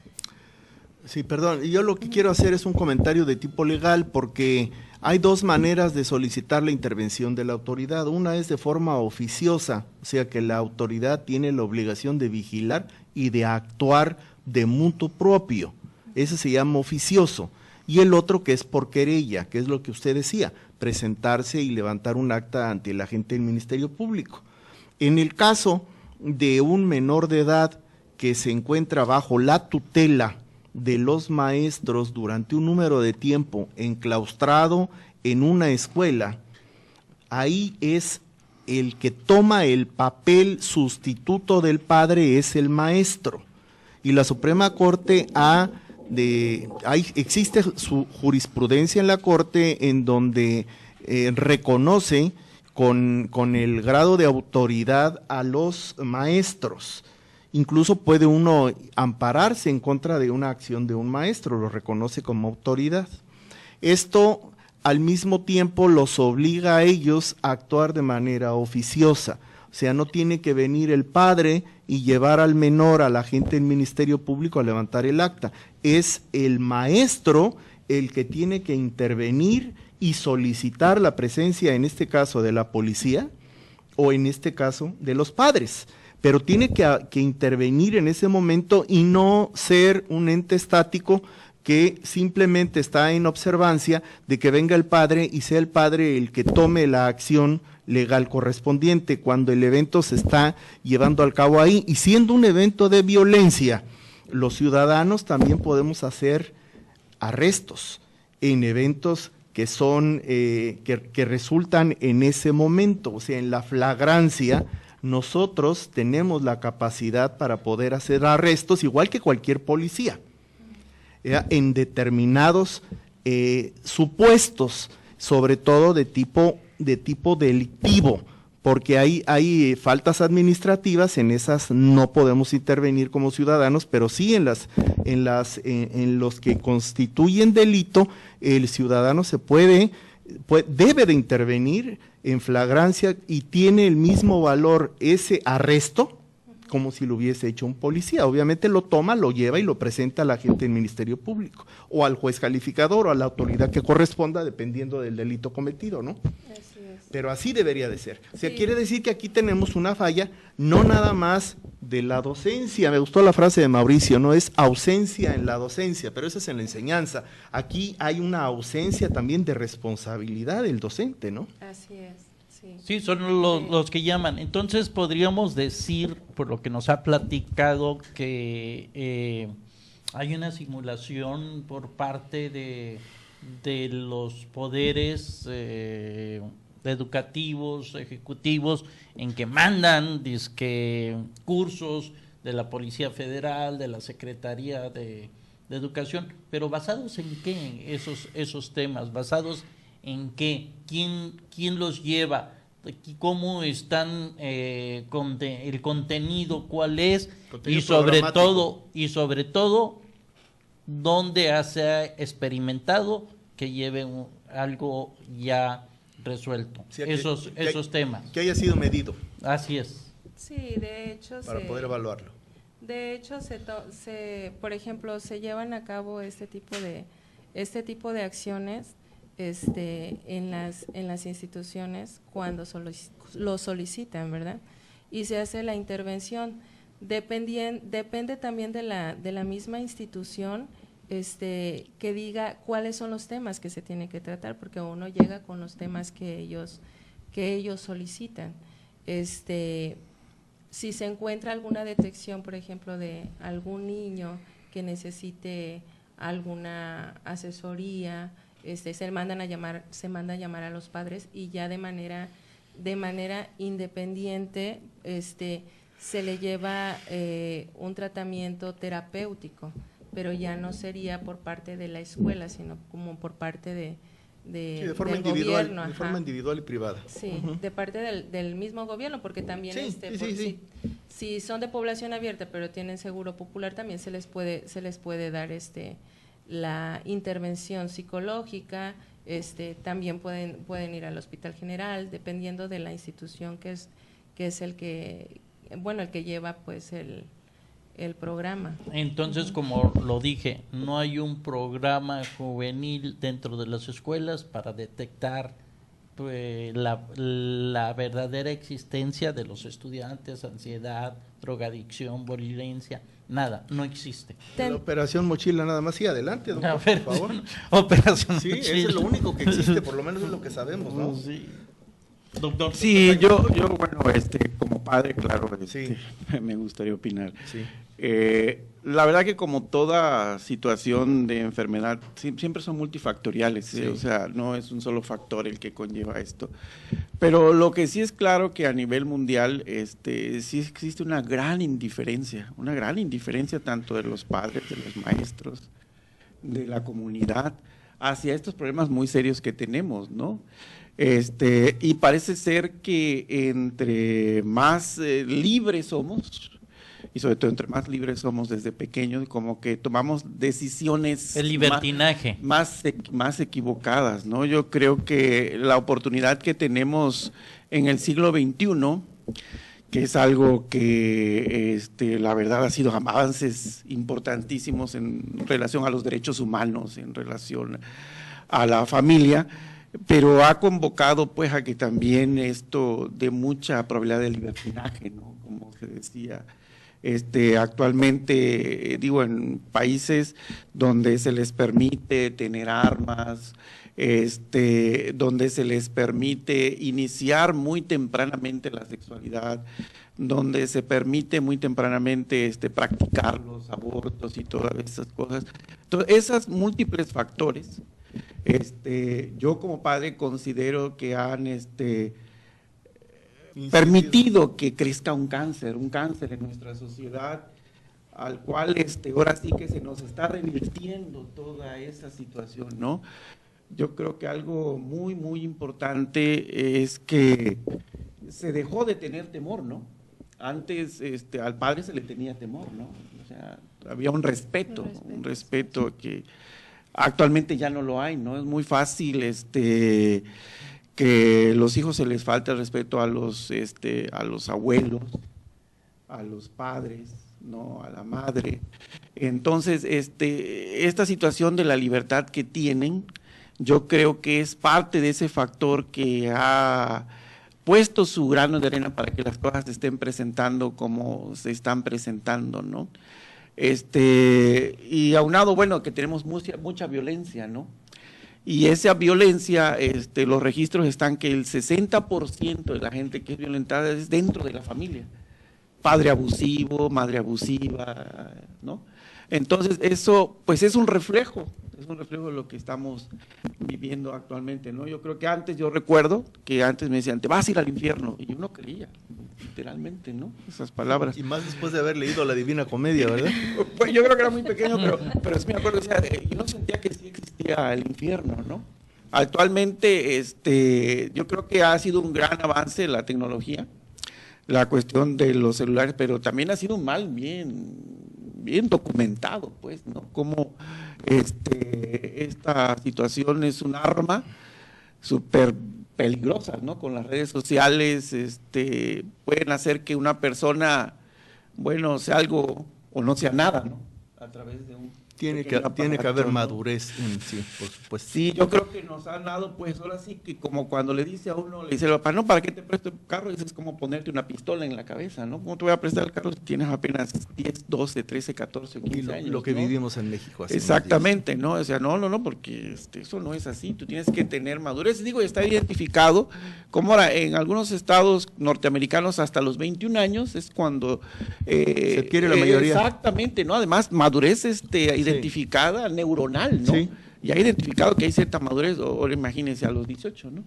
Sí, perdón, yo lo que quiero hacer es un comentario de tipo legal, porque hay dos maneras de solicitar la intervención de la autoridad. Una es de forma oficiosa, o sea que la autoridad tiene la obligación de vigilar y de actuar de mutuo propio. Ese se llama oficioso. Y el otro, que es por querella, que es lo que usted decía, presentarse y levantar un acta ante el agente del Ministerio Público. En el caso de un menor de edad que se encuentra bajo la tutela de los maestros durante un número de tiempo enclaustrado en una escuela, ahí es el que toma el papel sustituto del padre, es el maestro. Y la Suprema Corte existe su jurisprudencia en la Corte en donde reconoce con el grado de autoridad a los maestros. Incluso puede uno ampararse en contra de una acción de un maestro, lo reconoce como autoridad. Esto al mismo tiempo los obliga a ellos a actuar de manera oficiosa. O sea, no tiene que venir el padre y llevar al menor a la agente del Ministerio Público a levantar el acta. Es el maestro el que tiene que intervenir y solicitar la presencia, en este caso, de la policía o en este caso de los padres. Pero tiene que intervenir en ese momento y no ser un ente estático que simplemente está en observancia de que venga el padre y sea el padre el que tome la acción legal correspondiente cuando el evento se está llevando a cabo ahí. Y siendo un evento de violencia, los ciudadanos también podemos hacer arrestos en eventos que son que resultan en ese momento, o sea, en la flagrancia. Nosotros tenemos la capacidad para poder hacer arrestos, igual que cualquier policía, en determinados supuestos, sobre todo de tipo delictivo, porque hay faltas administrativas, en esas no podemos intervenir como ciudadanos, pero sí en los que constituyen delito, el ciudadano debe de intervenir en flagrancia, y tiene el mismo valor ese arresto como si lo hubiese hecho un policía. Obviamente lo toma, lo lleva y lo presenta a la gente del Ministerio Público, o al juez calificador, o a la autoridad que corresponda, dependiendo del delito cometido, ¿no? Así es. Pero así debería de ser. O sea, Sí. quiere decir que aquí tenemos una falla, no nada más de la docencia, me gustó la frase de Mauricio, no es ausencia en la docencia, pero eso es en la enseñanza. Aquí hay una ausencia también de responsabilidad del docente, ¿no? Así es, sí. Sí, son los que llaman. Entonces podríamos decir, por lo que nos ha platicado, que hay una simulación por parte de los poderes educativos, ejecutivos, en que mandan dizque cursos de la Policía Federal, de la Secretaría de Educación, pero ¿basados en qué esos temas? ¿Basados en qué? ¿Quién los lleva? ¿Cómo están el contenido? ¿Cuál es? Contenido Y sobre todo, ¿dónde se ha experimentado que lleve algo ya resuelto? O sea, esos temas. Que haya sido medido Así es. Sí, de hecho para poder evaluarlo. De hecho, por ejemplo, se llevan a cabo este tipo de acciones en las instituciones cuando lo solicitan, ¿verdad? Y se hace la intervención. Depende también de la misma institución que diga cuáles son los temas que se tienen que tratar, porque uno llega con los temas que ellos solicitan. Si se encuentra alguna detección, por ejemplo, de algún niño que necesite alguna asesoría, se manda a llamar a los padres, y ya de manera independiente se le lleva un tratamiento terapéutico, pero ya no sería por parte de la escuela, sino como por parte de forma del individual, gobierno. de forma individual y privada. Sí, de parte del mismo gobierno, porque también Sí. Si son de población abierta pero tienen seguro popular, también se les puede dar la intervención psicológica, también pueden ir al Hospital General, dependiendo de la institución que es el que lleva pues el programa. Entonces, como lo dije, no hay un programa juvenil dentro de las escuelas para detectar pues, la verdadera existencia de los estudiantes, ansiedad, drogadicción, violencia, nada, no existe. La operación mochila nada más, sí, adelante, doctor, por favor. Operación Sí, Mochila. eso es lo único que existe, por lo menos es lo que sabemos, ¿no? Sí. Doctor. Sí, yo bueno, como padre, claro, Sí. me gustaría opinar. Sí. La verdad que como toda situación de enfermedad, siempre son multifactoriales, Sí. o sea, no es un solo factor el que conlleva esto. Pero lo que sí es claro que a nivel mundial, sí existe una gran indiferencia tanto de los padres, de los maestros, de la comunidad, hacia estos problemas muy serios que tenemos, ¿no? Y parece ser que entre más libres somos, y sobre todo entre más libres somos desde pequeños, como que tomamos decisiones El libertinaje. más equivocadas, ¿no? Yo creo que la oportunidad que tenemos en el siglo XXI, que es algo que la verdad ha sido avances importantísimos en relación a los derechos humanos, en relación a la familia, pero ha convocado pues a que también esto de mucha probabilidad de libertinaje, ¿no? Como se decía, actualmente digo en países donde se les permite tener armas, donde se les permite iniciar muy tempranamente la sexualidad, donde se permite muy tempranamente practicar los abortos y todas esas cosas. Entonces, esos múltiples factores, yo como padre considero que han permitido que crezca un cáncer en nuestra sociedad, al cual ahora sí que se nos está revirtiendo toda esa situación, ¿no? Yo creo que algo muy, muy importante es que se dejó de tener temor, ¿no? Antes al padre se le tenía temor, ¿no? O sea, había un respeto que actualmente ya no lo hay, ¿no? Es muy fácil que los hijos se les falte el respeto a los abuelos, a los padres, ¿no? A la madre. Entonces, esta situación de la libertad que tienen, yo creo que es parte de ese factor que ha puesto su grano de arena para que las cosas se estén presentando como se están presentando, ¿no? Y aunado, bueno, que tenemos mucha violencia, ¿no? Y esa violencia, los registros están que el 60% de la gente que es violentada es dentro de la familia. Padre abusivo, madre abusiva, ¿no? Entonces eso, pues es un reflejo de lo que estamos viviendo actualmente, ¿no? Yo creo que antes, yo recuerdo que antes me decían, te vas a ir al infierno, y yo no creía, literalmente, ¿no? Esas palabras. Y más después de haber leído la Divina Comedia, ¿verdad? Pues yo creo que era muy pequeño, pero sí me acuerdo, decía, yo no sentía que sí existía el infierno, ¿no? Actualmente, yo creo que ha sido un gran avance la tecnología, la cuestión de los celulares, pero también ha sido un mal bien documentado, pues, ¿no? Como esta situación es un arma súper peligrosa, ¿no? Con las redes sociales, pueden hacer que una persona, bueno, sea algo o no sea nada, ¿no? A través de un Tiene que haber madurez en sí, por supuesto. Sí, yo creo que nos han dado, pues ahora sí que como cuando le dice a uno, le dice el papá, no, ¿para qué te presto el carro? Eso es como ponerte una pistola en la cabeza, ¿no? ¿Cómo te voy a prestar el carro si tienes apenas 10, 12, 13, 14, 15 años? Lo que ¿no? vivimos en México. Hace Exactamente, ¿no? O sea, no, porque eso no es así, tú tienes que tener madurez. Digo, está identificado como ahora en algunos estados norteamericanos hasta los 21 años es cuando… se adquiere la mayoría. Exactamente, ¿no? Además, madurez identificada neuronal, ¿no? Sí. Y ha identificado que hay cierta madurez, o imagínense a los 18, ¿no?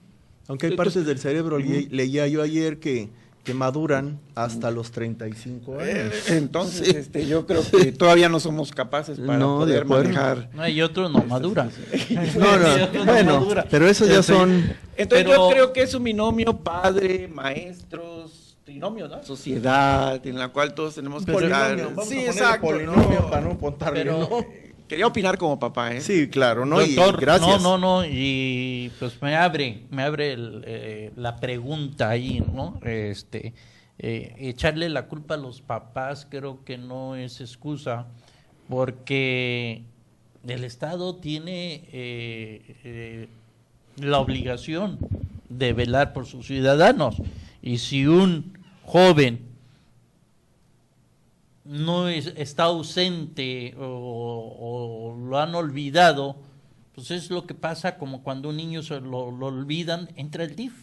Aunque hay partes del cerebro, leía yo ayer que maduran hasta los 35 años. Entonces, yo creo que todavía no somos capaces para poder manejar. No, y otro no madura. Bueno, pero eso ya son… Entonces yo creo que es un binomio padre, maestros, trinomio, ¿no? Sociedad, en la cual todos tenemos que estar. Sí, exacto. Polinomio para no contarle, ¿no? Quería opinar como papá, ¿eh? Sí, claro, ¿no? Doctor, y gracias. No, y pues me abre la pregunta ahí, ¿no? Echarle la culpa a los papás creo que no es excusa, porque el Estado tiene la obligación de velar por sus ciudadanos, y si un joven no está ausente o lo han olvidado, pues es lo que pasa como cuando un niño lo olvidan, entra el DIF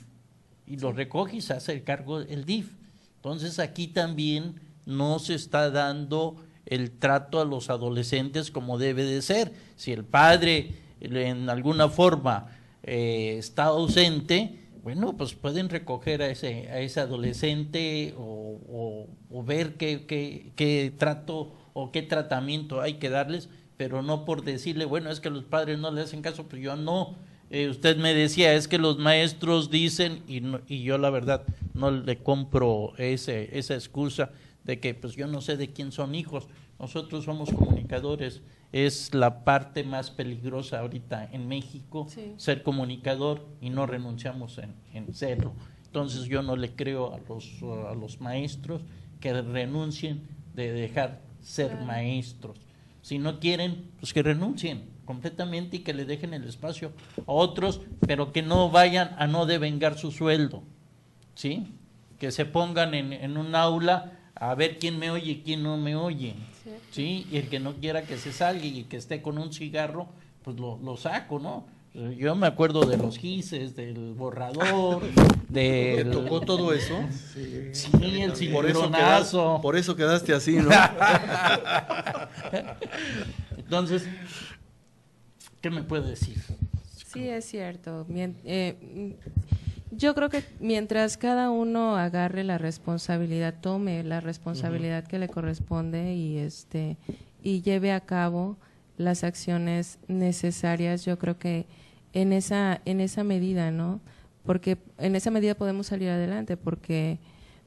y lo recoge y se hace el cargo el DIF. Entonces aquí también no se está dando el trato a los adolescentes como debe de ser. Si el padre en alguna forma está ausente, bueno, pues pueden recoger a ese adolescente o ver qué trato o qué tratamiento hay que darles, pero no por decirle, bueno, es que los padres no le hacen caso, pero yo no. Usted me decía, es que los maestros dicen, y yo la verdad no le compro esa excusa de que pues yo no sé de quién son hijos. Nosotros somos comunicadores, es la parte más peligrosa ahorita en México, sí, ser comunicador, y no renunciamos en serlo. Entonces yo no le creo a los maestros que renuncien de dejar ser maestros. Si no quieren, pues que renuncien completamente y que le dejen el espacio a otros, pero que no vayan a no devengar su sueldo, ¿sí? Que se pongan en un aula a ver quién me oye y quién no me oye, ¿sí? Y el que no quiera que se salga y que esté con un cigarro, pues lo saco, ¿no? Yo me acuerdo de los gises, del borrador, ¿Te tocó todo eso? Sí, el cimbronazo. Por eso quedaste así, ¿no? Entonces, ¿qué me puede decir? Sí, es cierto. Yo creo que mientras cada uno agarre la responsabilidad, tome la responsabilidad que le corresponde y lleve a cabo las acciones necesarias, yo creo que en esa medida, ¿no? Porque en esa medida podemos salir adelante, porque,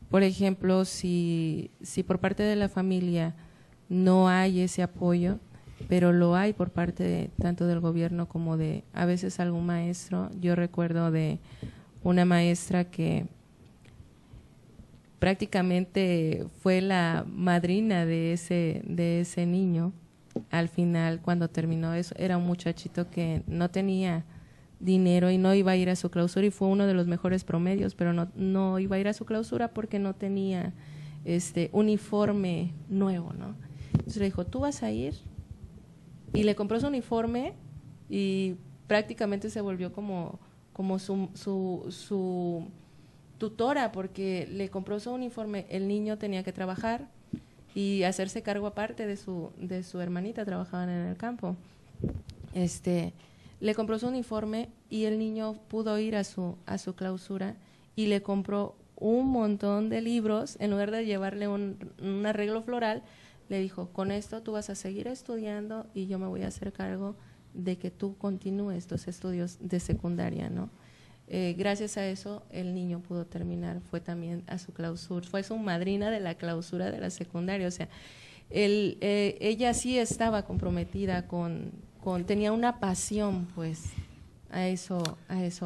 por ejemplo, si por parte de la familia no hay ese apoyo, pero lo hay por parte tanto del gobierno como de a veces algún maestro. Yo recuerdo de una maestra que prácticamente fue la madrina de ese niño. Al final, cuando terminó eso, era un muchachito que no tenía dinero y no iba a ir a su clausura, y fue uno de los mejores promedios, pero no iba a ir a su clausura porque no tenía uniforme nuevo, ¿no? Entonces le dijo, tú vas a ir, y le compró su uniforme y prácticamente se volvió como su tutora, porque le compró su uniforme. El niño tenía que trabajar y hacerse cargo aparte de su hermanita, trabajaban en el campo. Le compró su uniforme y el niño pudo ir a su clausura, y le compró un montón de libros. En lugar de llevarle un arreglo floral, le dijo, con esto tú vas a seguir estudiando y yo me voy a hacer cargo de que tú continúes tus estudios de secundaria, ¿no? Gracias a eso el niño pudo terminar, fue también a su clausura, fue su madrina de la clausura de la secundaria. O sea, ella sí estaba comprometida tenía una pasión, pues a eso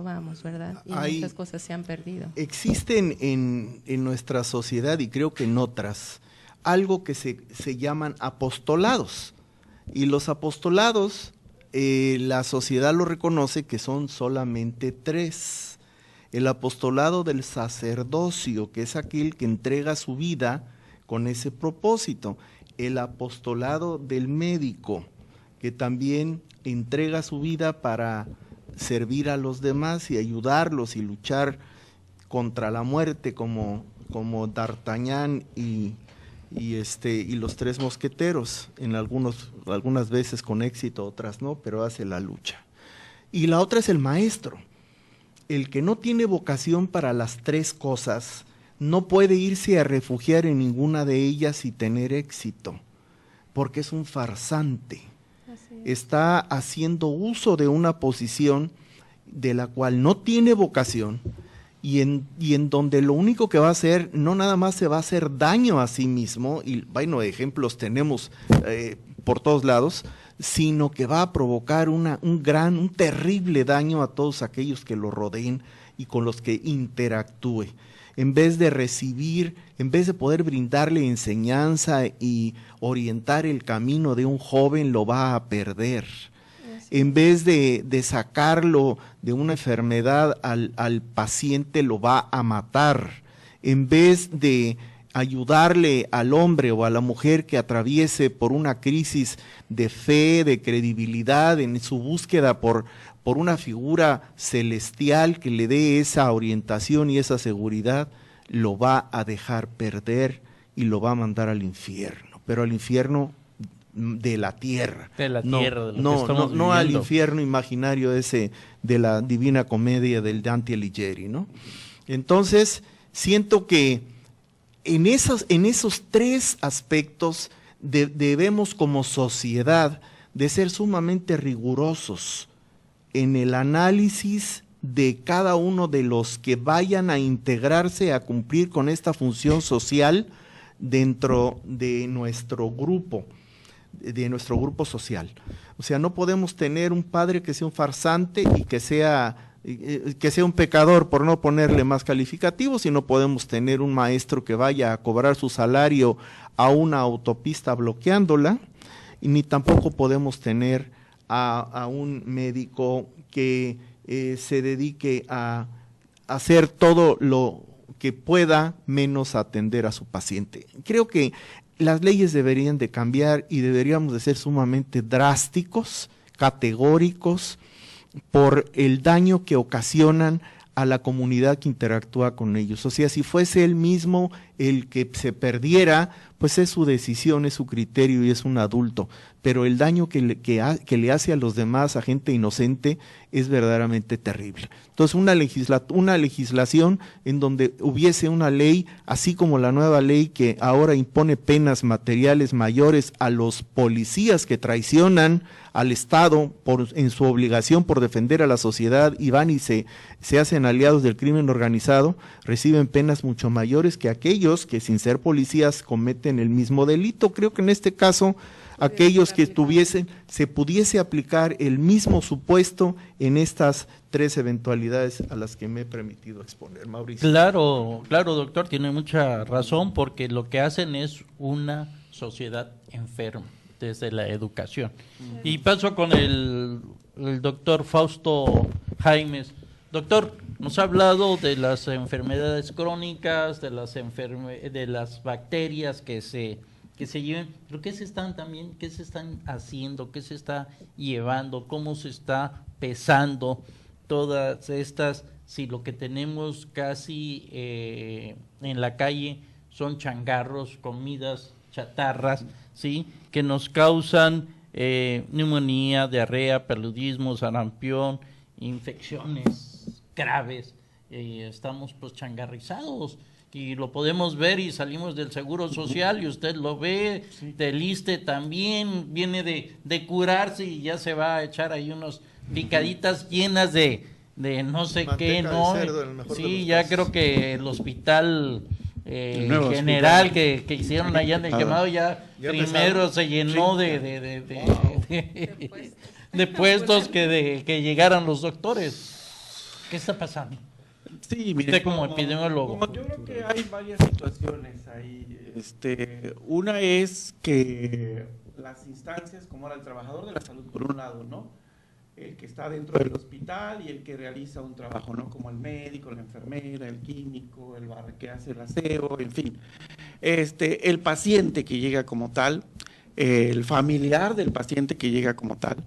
vamos, ¿verdad? Y muchas cosas se han perdido. Existen en nuestra sociedad, y creo que en otras, algo que se llaman apostolados, y los apostolados, la sociedad lo reconoce que son solamente 3. El apostolado del sacerdocio, que es aquel que entrega su vida con ese propósito. El apostolado del médico, que también entrega su vida para servir a los demás y ayudarlos y luchar contra la muerte, como D'Artagnan y los 3 mosqueteros, algunas veces con éxito, otras no, pero hace la lucha. Y la otra es el maestro. El que no tiene vocación para las 3 cosas no puede irse a refugiar en ninguna de ellas y tener éxito, porque es un farsante. Está haciendo uso de una posición de la cual no tiene vocación, y en donde lo único que va a hacer, no nada más se va a hacer daño a sí mismo, y bueno, ejemplos tenemos por todos lados, sino que va a provocar un terrible daño a todos aquellos que lo rodeen y con los que interactúe. En vez de recibir, en vez de poder brindarle enseñanza y orientar el camino de un joven, lo va a perder. En vez de sacarlo de una enfermedad al paciente, lo va a matar. En vez de ayudarle al hombre o a la mujer que atraviese por una crisis de fe, de credibilidad, en su búsqueda por una figura celestial que le dé esa orientación y esa seguridad, lo va a dejar perder y lo va a mandar al infierno, pero al infierno de la tierra. De la tierra, de lo que estamos viviendo. No al infierno imaginario ese de la Divina Comedia del Dante Alighieri, ¿no? Entonces, siento que en esos 3 aspectos debemos como sociedad de ser sumamente rigurosos en el análisis de cada uno de los que vayan a integrarse a cumplir con esta función social dentro de nuestro grupo social. O sea, no podemos tener un padre que sea un farsante y que sea un pecador, por no ponerle más calificativos, sino podemos tener un maestro que vaya a cobrar su salario a una autopista bloqueándola, y ni tampoco podemos tener a un médico que se dedique a hacer todo lo que pueda menos atender a su paciente. Creo que las leyes deberían de cambiar y deberíamos de ser sumamente drásticos, categóricos, por el daño que ocasionan a la comunidad que interactúa con ellos. O sea, si fuese él mismo el que se perdiera, pues es su decisión, es su criterio y es un adulto, pero el daño que le hace a los demás, a gente inocente, es verdaderamente terrible. Entonces, una legislación en donde hubiese una ley, así como la nueva ley que ahora impone penas materiales mayores a los policías que traicionan al Estado en su obligación por defender a la sociedad y van y se hacen aliados del crimen organizado, reciben penas mucho mayores que aquellos que sin ser policías cometen el mismo delito. Creo que en este caso aquellos que se pudiese aplicar el mismo supuesto en estas 3 eventualidades a las que me he permitido exponer, Mauricio. Claro, doctor, tiene mucha razón, porque lo que hacen es una sociedad enferma desde la educación. Y paso con el doctor Fausto Jaimes. Doctor, nos ha hablado de las enfermedades crónicas, de las bacterias que se lleven, pero ¿qué se están haciendo? ¿Qué se está llevando? ¿Cómo se está pesando todas estas? Si lo que tenemos casi en la calle son changarros, comidas chatarras, ¿sí? Que nos causan neumonía, diarrea, paludismo, sarampión, infecciones graves. Estamos pues changarrizados y lo podemos ver, y salimos del Seguro Social y usted lo ve, sí. Del ISSSTE también, viene de curarse y ya se va a echar ahí unos picaditas llenas de no sé qué, ¿no? Sí, ya creo que el hospital general que hicieron allá en el Quemado ya primero se llenó de puestos que llegaran los doctores. ¿Qué está pasando? Sí, mire, usted como epidemiólogo. Yo creo que hay varias situaciones ahí. Una es que las instancias, como era el trabajador de la salud, por un lado, ¿no? El que está dentro del hospital y el que realiza un trabajo, ¿no? Como el médico, la enfermera, el químico, el que hace el aseo, en fin. El paciente que llega como tal, el familiar del paciente que llega como tal.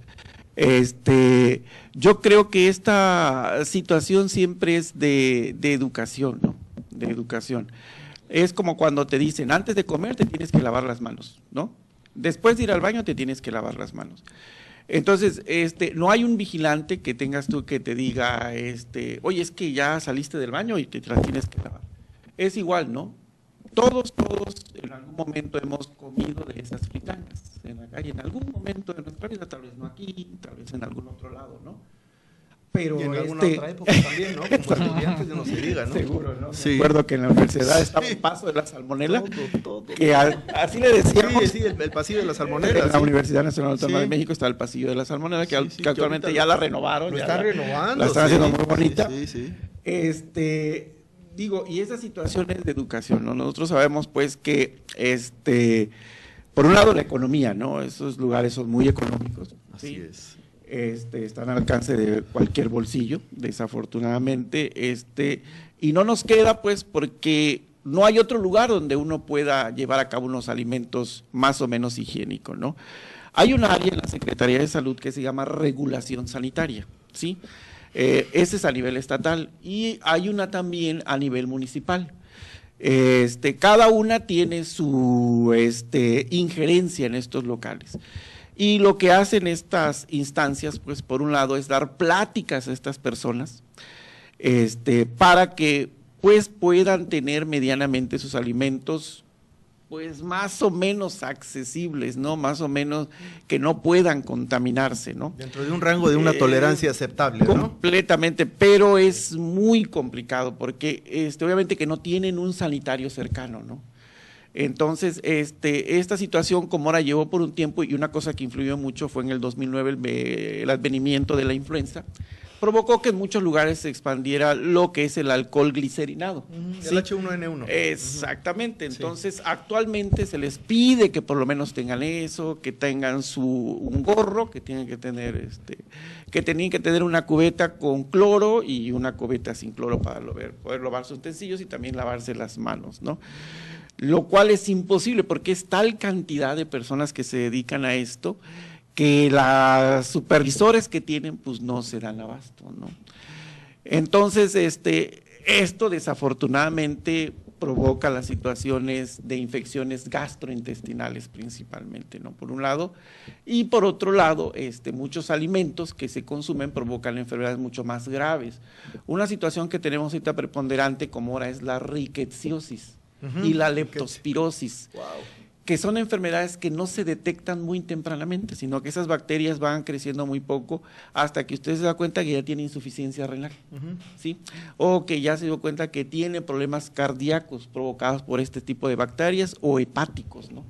Yo creo que esta situación siempre es de educación, ¿no? De educación. Es como cuando te dicen, antes de comer te tienes que lavar las manos, ¿no? Después de ir al baño te tienes que lavar las manos. Entonces, no hay un vigilante que tengas tú que te diga, oye, es que ya saliste del baño y te las tienes que lavar. Es igual, ¿no? Todos en algún momento hemos comido de esas fritangas en la calle, en algún momento de nuestra vida, tal vez no aquí, tal vez en algún otro lado, ¿no? Pero y en alguna otra época también, ¿no? Como estudiantes, no se diga, ¿no? Seguro, ¿no? Sí. Recuerdo que en la universidad estaba el paso de la salmonela, todo. que así le decíamos. Sí, el pasillo de la salmonela. En la Universidad Nacional Autónoma de México está el pasillo de la salmonela, que actualmente ya la renovaron. Lo están renovando. La están haciendo muy bonita. Sí. Digo, y esas situaciones de educación, ¿no? Nosotros sabemos pues que, por un lado la economía, ¿no? Esos lugares son muy económicos. Así ¿sí? es. Están al alcance de cualquier bolsillo, desafortunadamente, y no nos queda pues porque no hay otro lugar donde uno pueda llevar a cabo unos alimentos más o menos higiénicos, ¿no? Hay un área en la Secretaría de Salud que se llama regulación sanitaria, ¿sí? Ese es a nivel estatal y hay una también a nivel municipal. Cada una tiene su injerencia en estos locales. Y lo que hacen estas instancias, pues por un lado es dar pláticas a estas personas, para que pues puedan tener medianamente sus alimentos pues más o menos accesibles, ¿no? Más o menos que no puedan contaminarse, ¿no? Dentro de un rango de una tolerancia aceptable, ¿no? Completamente, pero es muy complicado porque obviamente que no tienen un sanitario cercano, ¿no? Entonces, esta situación como ahora llevó por un tiempo, y una cosa que influyó mucho fue en el 2009 el advenimiento de la influenza, provocó que en muchos lugares se expandiera lo que es el alcohol glicerinado. ¿sí? El H1N1. Exactamente, entonces actualmente se les pide que por lo menos tengan eso, que tengan un gorro, que tienen que tener una cubeta con cloro y una cubeta sin cloro para poder lavar sus utensilios y también lavarse las manos, ¿no? Lo cual es imposible porque es tal cantidad de personas que se dedican a esto que los supervisores que tienen pues no se dan abasto, ¿no? Entonces, esto desafortunadamente provoca las situaciones de infecciones gastrointestinales principalmente, ¿no? Por un lado, y por otro lado, muchos alimentos que se consumen provocan enfermedades mucho más graves. Una situación que tenemos ahorita preponderante como ahora es la rickettsiosis y la leptospirosis. Wow. Que son enfermedades que no se detectan muy tempranamente, sino que esas bacterias van creciendo muy poco hasta que usted se da cuenta que ya tiene insuficiencia renal, ¿sí? O que ya se dio cuenta que tiene problemas cardíacos provocados por este tipo de bacterias o hepáticos, ¿no?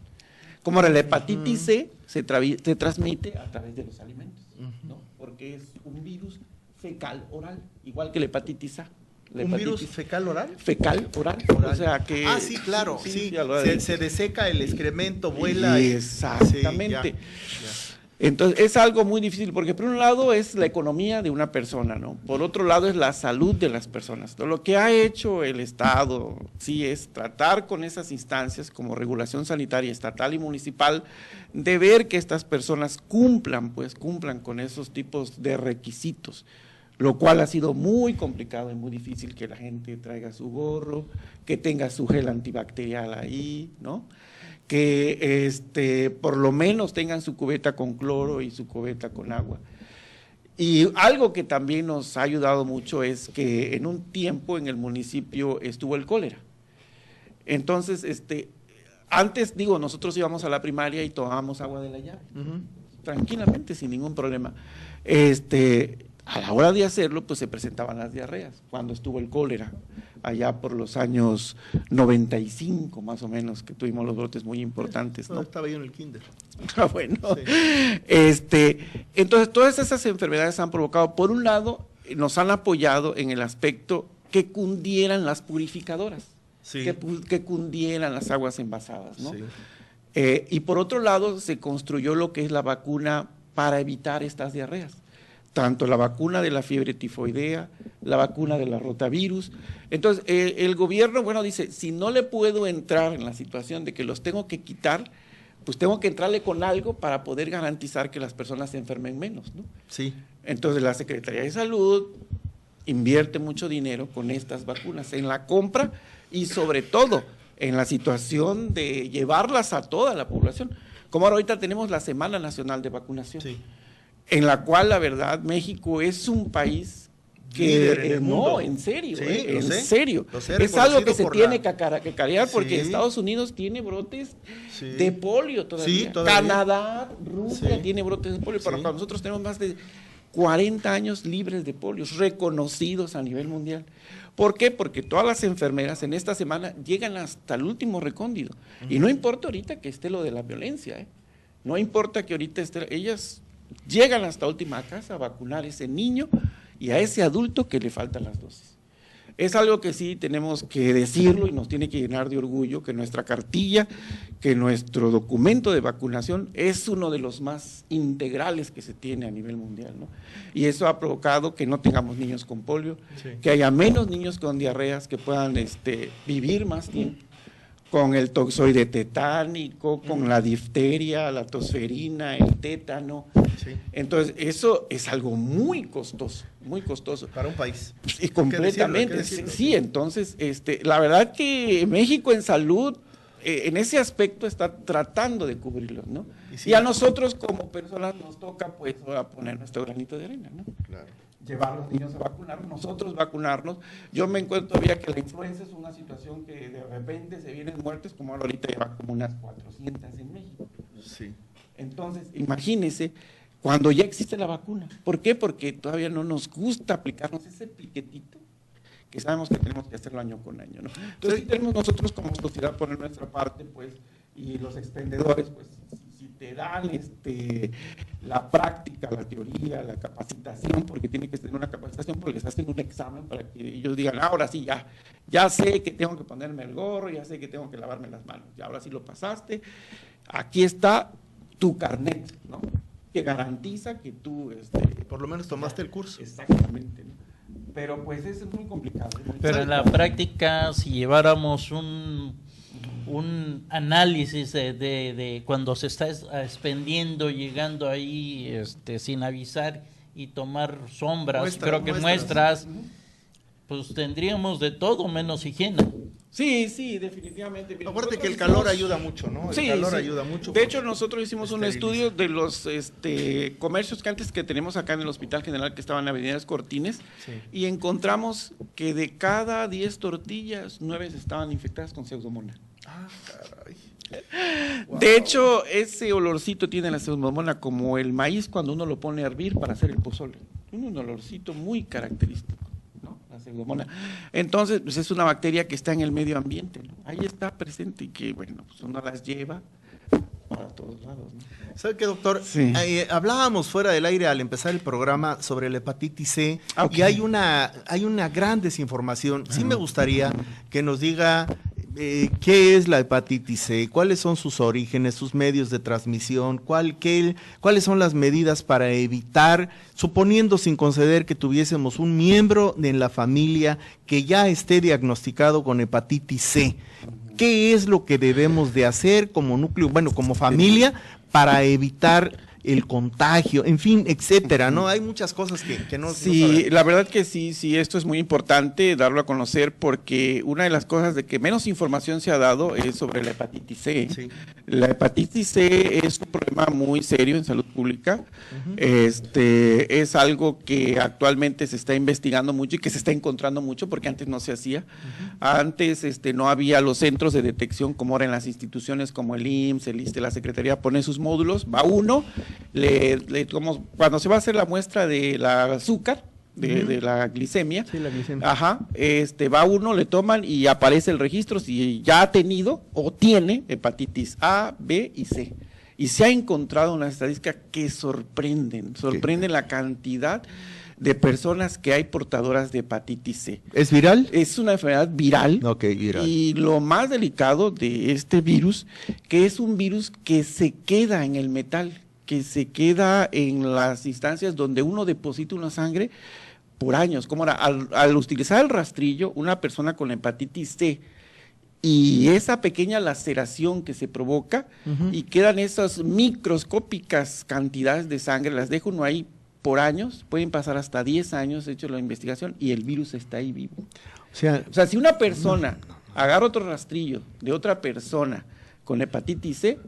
Como la hepatitis C se transmite a través de los alimentos, ¿no? Porque es un virus fecal oral, igual que la hepatitis A. ¿Un virus fecal oral? Fecal oral. O sea que... Ah, sí, claro, sí. Se deseca el excremento, vuela. Exactamente. Entonces, es algo muy difícil, porque por un lado es la economía de una persona, ¿no? Por otro lado es la salud de las personas. Lo que ha hecho el Estado, sí, es tratar con esas instancias como regulación sanitaria estatal y municipal, de ver que estas personas cumplan con esos tipos de requisitos, lo cual ha sido muy complicado y muy difícil, que la gente traiga su gorro, que tenga su gel antibacterial ahí, ¿no? Que por lo menos tengan su cubeta con cloro y su cubeta con agua. Y algo que también nos ha ayudado mucho es que en un tiempo en el municipio estuvo el cólera. Entonces, antes, nosotros íbamos a la primaria y tomábamos agua de la llave, tranquilamente, sin ningún problema. A la hora de hacerlo, pues se presentaban las diarreas, cuando estuvo el cólera, allá por los años 95 más o menos, que tuvimos los brotes muy importantes, ¿no? Estaba yo en el kinder. Ah, bueno, sí. Entonces todas esas enfermedades han provocado, por un lado, nos han apoyado en el aspecto que cundieran las purificadoras, sí, que cundieran las aguas envasadas, ¿no? Sí. Y por otro lado, se construyó lo que es la vacuna para evitar estas diarreas. Tanto la vacuna de la fiebre tifoidea, la vacuna de la rotavirus. Entonces, el gobierno, dice, si no le puedo entrar en la situación de que los tengo que quitar, pues tengo que entrarle con algo para poder garantizar que las personas se enfermen menos, ¿no? Sí. Entonces, la Secretaría de Salud invierte mucho dinero con estas vacunas, en la compra y sobre todo en la situación de llevarlas a toda la población. Como ahorita tenemos la Semana Nacional de Vacunación. Sí. En la cual, la verdad, México es un país que, no, en serio, sí, en serio, sé, es algo que se tiene que cacarear, porque sí, Estados Unidos tiene brotes sí, de polio todavía. Sí, todavía. Canadá, Rusia Sí. tiene brotes de polio, pero Sí. nosotros tenemos más de 40 años libres de polio, reconocidos a nivel mundial. ¿Por qué? Porque todas las enfermeras en esta semana llegan hasta el último recóndito, y no importa ahorita que esté lo de la violencia, no importa que ahorita esté, ellas llegan hasta última casa a vacunar a ese niño y a ese adulto que le faltan las dosis. Es algo que sí tenemos que decirlo y nos tiene que llenar de orgullo, que nuestra cartilla, que nuestro documento de vacunación es uno de los más integrales que se tiene a nivel mundial, ¿no? Y eso ha provocado que no tengamos niños con polio, Sí. que haya menos niños con diarreas, que puedan vivir más tiempo, con el toxoide tetánico, con la difteria, la tosferina, el tétano. Sí. Entonces, eso es algo muy costoso, muy costoso. Para un país. Y completamente, hay que decirlo. sí, entonces, la verdad que México en salud, en ese aspecto está tratando de cubrirlo, ¿no? Sí. Y a nosotros como personas nos toca, pues, a poner nuestro granito de arena, ¿no? Claro. Llevar a los niños a vacunar, nosotros vacunarnos. Yo me encuentro todavía que la influenza es una situación que de repente se vienen muertes, como ahorita lleva como unas 400 en México. Sí. Entonces, imagínense cuando ya existe la vacuna. ¿Por qué? Porque todavía no nos gusta aplicarnos ese piquetito que sabemos que tenemos que hacerlo año con año, ¿no? Entonces, sí tenemos nosotros como sociedad poner nuestra parte, pues, y los expendedores, pues, si te dan la práctica, la teoría, la capacitación, porque tiene que tener una capacitación, porque les hacen un examen para que ellos digan, ahora sí, ya sé que tengo que ponerme el gorro, ya sé que tengo que lavarme las manos, ya ahora sí lo pasaste, aquí está tu carnet, ¿no? Que garantiza que tú… Por lo menos tomaste el curso. Exactamente, ¿no? Pero pues es muy complicado. Pero en la práctica, si lleváramos un análisis de cuando se está expendiendo, llegando ahí sin avisar y tomar sombras, muestras, pues tendríamos de todo menos higiene. Sí, definitivamente. Acuérdate que el calor ayuda mucho, ¿no? El calor ayuda mucho. De hecho, nosotros hicimos un estudio de los comercios que antes que tenemos acá en el Hospital General, que estaban en Avenidas Cortines, Sí. y encontramos que de cada 10 tortillas, 9 estaban infectadas con pseudomonas. Ah, caray. Wow. De hecho, ese olorcito tiene la pseudomonas como el maíz cuando uno lo pone a hervir para hacer el pozole. Tiene un olorcito muy característico, ¿no? La pseudomonas. Entonces, pues es una bacteria que está en el medio ambiente, ¿no? Ahí está presente y que, bueno, pues uno las lleva para todos lados, ¿no? ¿Sabe qué, doctor? Sí. Hablábamos fuera del aire al empezar el programa sobre la hepatitis C, Ok. y hay una gran desinformación. Sí me gustaría que nos diga qué es la hepatitis C, cuáles son sus orígenes, sus medios de transmisión, cuáles son las medidas para evitar, suponiendo sin conceder que tuviésemos un miembro en la familia que ya esté diagnosticado con hepatitis C. ¿Qué es lo que debemos de hacer como núcleo, bueno, como familia, para evitar el contagio, en fin, etcétera, ¿no? Hay muchas cosas que no... Sí, no sabemos. la verdad que sí, esto es muy importante darlo a conocer porque una de las cosas de que menos información se ha dado es sobre la hepatitis C. Sí. La hepatitis C es un problema muy serio en salud pública. Es algo que actualmente se está investigando mucho y que se está encontrando mucho porque antes no se hacía. Antes no había los centros de detección como ahora en las instituciones como el IMSS, el ISSSTE, la Secretaría pone sus módulos, va uno, cuando se va a hacer la muestra del azúcar, de la glicemia, Sí, la glicemia. ajá, va uno, le toman y aparece el registro si ya ha tenido o tiene hepatitis A, B y C. Y se ha encontrado unas estadísticas que sorprenden la cantidad de personas que hay portadoras de hepatitis C. ¿Es viral? Es una enfermedad viral. Ok, viral. Y lo más delicado de este virus, que es un virus que se queda en el metal, que se queda en las instancias donde uno deposita una sangre por años. Como al utilizar el rastrillo, una persona con hepatitis C y esa pequeña laceración que se provoca y quedan esas microscópicas cantidades de sangre, las deja uno ahí por años, pueden pasar hasta 10 años hecho la investigación y el virus está ahí vivo. O sea, Si una persona agarra otro rastrillo de otra persona con hepatitis C,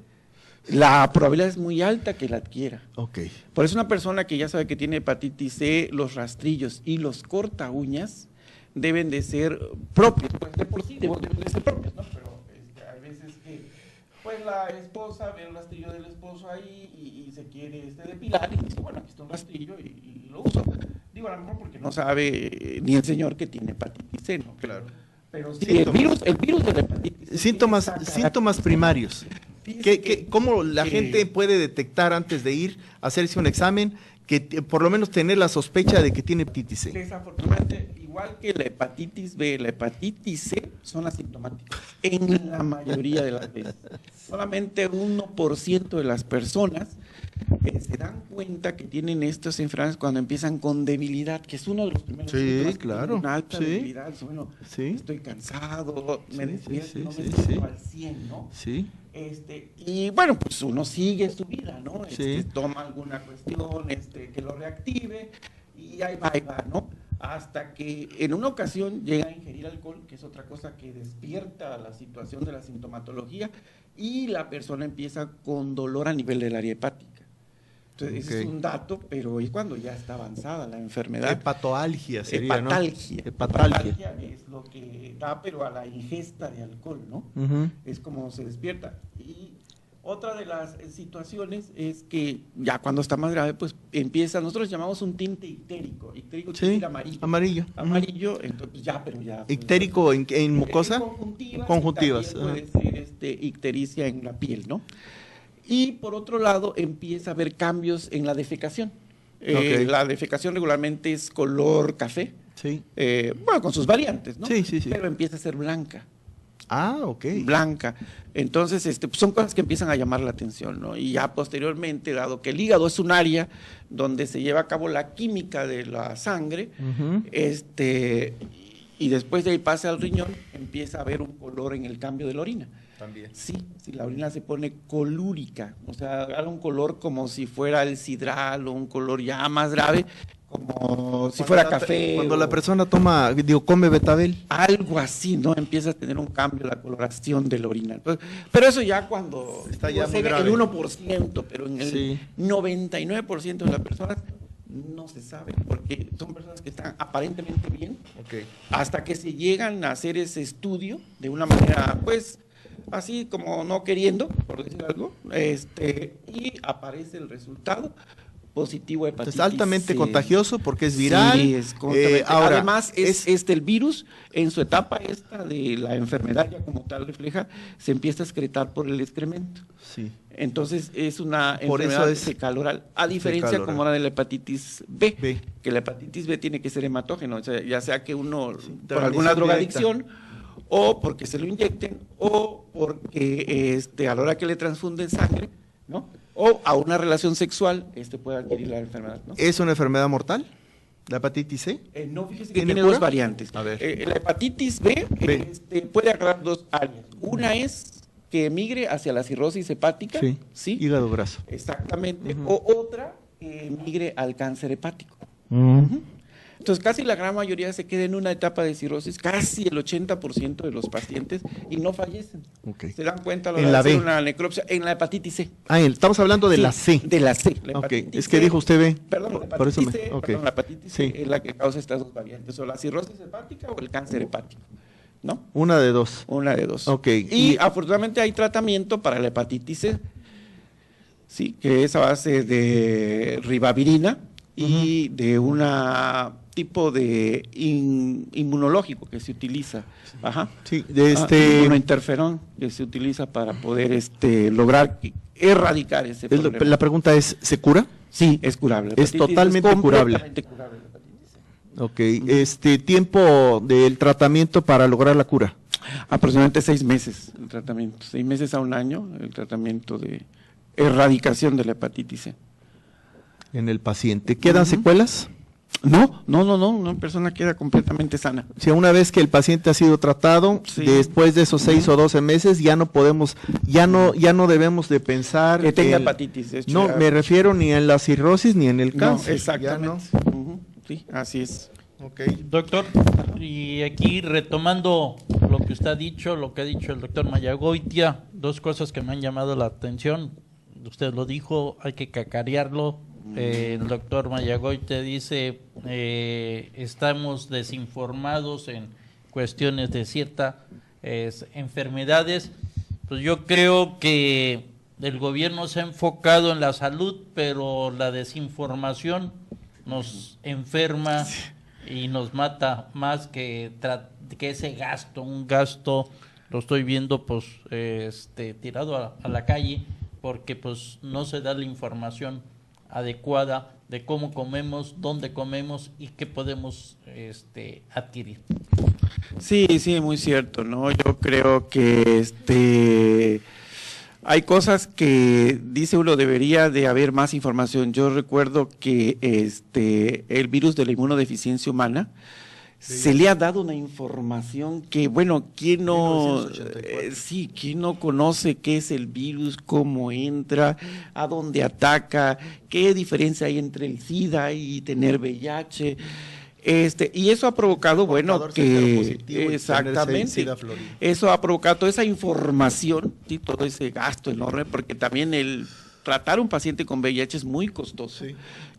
la probabilidad es muy alta que la adquiera. ok. Por eso una persona que ya sabe que tiene hepatitis C, los rastrillos y los corta uñas deben de ser propios, pues de por sí deben de ser propios, ¿no? Pero hay veces que pues la esposa ve el rastrillo del esposo ahí y se quiere depilar y dice, bueno, aquí está un rastrillo y lo uso. Digo, a lo mejor porque no sabe ni el señor que tiene hepatitis C, ¿no? Claro. Pero sí, el virus de la hepatitis C. Síntomas primarios. ¿Cómo la gente puede detectar antes de ir a hacerse un examen, que por lo menos tener la sospecha de que tiene hepatitis C? Desafortunadamente, igual que la hepatitis B, la hepatitis C son asintomáticas en la mayoría de las veces. Solamente 1% de las personas se dan cuenta que tienen estas enfermedades cuando empiezan con debilidad, que es uno de los primeros Sí, síntomas que claro, tienen una alta sí. debilidad. Bueno, Sí. estoy cansado, me despierto, sí, no me sí, siento sí. al 100, ¿no? Sí. Y bueno, pues uno sigue su vida, ¿no? Sí. Toma alguna cuestión que lo reactive y ahí va, ¿no? Hasta que en una ocasión llega a ingerir alcohol, que es otra cosa que despierta la situación de la sintomatología, y la persona empieza con dolor a nivel del área hepática. Entonces, ese es un dato, pero es cuando ya está avanzada la enfermedad. Hepatoalgia sería, ¿no? Hepatalgia. Hepatalgia. Es lo que da, pero a la ingesta de alcohol, ¿no? Ujú. Es como se despierta. Y otra de las situaciones es que ya cuando está más grave, pues empieza, nosotros llamamos un tinte ictérico. Ictérico quiere Sí, decir amarillo. amarillo. Amarillo, entonces pero ya. Pues, ¿Ictérico en mucosa? Conjuntivas. Conjuntivas, También puede ser ictericia en la piel, ¿no? Y por otro lado, empieza a haber cambios en la defecación. Ok. La defecación regularmente es color café. Sí. Bueno, con sus variantes, ¿no? Sí. Pero empieza a ser blanca. Ah, ok. Blanca. Entonces, pues son cosas que empiezan a llamar la atención, ¿no? Y ya posteriormente, dado que el hígado es un área donde se lleva a cabo la química de la sangre, Ujú. y después de ahí pasa al riñón, empieza a haber un color en el cambio de la orina. También. Sí, si la orina se pone colúrica, o sea, agarra un color como si fuera el sidral o un color ya más grave, como si fuera café. Cuando o la persona come betabel. algo así, ¿no? Empieza a tener un cambio la coloración de la orina. Entonces, pero eso ya cuando Está ya no muy sé, grave. el 1%, pero en el Sí. 99% de las personas no se sabe, porque son personas que están aparentemente bien, Ok. hasta que se llegan a hacer ese estudio de una manera, pues, así como no queriendo, por decir algo, y aparece el resultado, positivo a hepatitis. Es altamente C. contagioso porque es viral. Sí, es completamente. Ahora, además, el virus, en su etapa esta de la enfermedad, ya como tal refleja, se empieza a excretar por el excremento. Sí. Entonces, es una Por enfermedad eso es fecal-oral, a diferencia fecal-oral. como la de la hepatitis B, B. que la hepatitis B tiene que ser hematógeno, o sea, ya sea que uno, por transmisión alguna directa. drogadicción, o porque se lo inyecten, o porque a la hora que le transfunden sangre, ¿no? O a una relación sexual, puede adquirir la enfermedad, ¿no? ¿Es una enfermedad mortal? ¿La hepatitis C? No, fíjese que ¿Tiene tiene cura? dos variantes. A ver. La hepatitis B, puede agarrar dos áreas. Una es que emigre hacia la cirrosis hepática, ¿sí? Hígado graso. Exactamente. O otra que emigre al cáncer hepático. Ujú. Entonces, casi la gran mayoría se queda en una etapa de cirrosis, casi el 80% de los pacientes, y no fallecen. Okay. Se dan cuenta a la En hora la de hacer B. una necropsia en la hepatitis C. Estamos hablando de Sí, la C. De la C. La Ok, hepatitis es que C, dijo usted B. Perdón, la Por eso hepatitis C, ok. perdón, la hepatitis C Sí. es la que causa estas dos variantes, o la cirrosis hepática o el cáncer hepático, ¿no? Una de dos. Una de dos. Ok. Y afortunadamente hay tratamiento para la hepatitis C, sí, que es a base de ribavirina y de una tipo de inmunológico que se utiliza. Ajá. Sí, inmunointerferón que se utiliza para poder lograr erradicar ese problema. La pregunta es, ¿se cura? Sí, es curable. Es totalmente curable. Curable la hepatitis C. Ok, tiempo del tratamiento para lograr la cura. Aproximadamente 6 meses el tratamiento, 6 meses a un año el tratamiento de erradicación de la hepatitis C. En el paciente. ¿Quedan secuelas? No, una persona queda completamente sana. Si una vez que el paciente ha sido tratado, Sí. después de esos 6 o 12 meses, ya no podemos, ya no debemos de pensar Que tenga en- hepatitis. De hecho, No, ya- me refiero ni en la cirrosis ni en el No, cáncer. exactamente. Ujú, sí, así es. Doctor, y aquí retomando lo que usted ha dicho, lo que ha dicho el doctor Mayagoitia, dos cosas que me han llamado la atención. Usted lo dijo, hay que cacarearlo. El doctor Mayagoitia dice, estamos desinformados en cuestiones de ciertas enfermedades. Pues yo creo que el gobierno se ha enfocado en la salud, pero la desinformación nos enferma y nos mata más que ese gasto. Un gasto lo estoy viendo pues tirado a la calle, porque pues no se da la información adecuada de cómo comemos, dónde comemos y qué podemos adquirir. Sí, muy cierto, ¿no? Yo creo que hay cosas que dice uno debería de haber más información. Yo recuerdo que el virus de la inmunodeficiencia humana se le ha dado una información que, bueno, ¿quién no conoce qué es el virus, cómo entra, a dónde ataca, qué diferencia hay entre el SIDA y tener VIH? Y eso ha provocado, bueno, que exactamente, eso ha provocado toda esa información y todo ese gasto enorme, porque también el tratar a un paciente con VIH es muy costoso,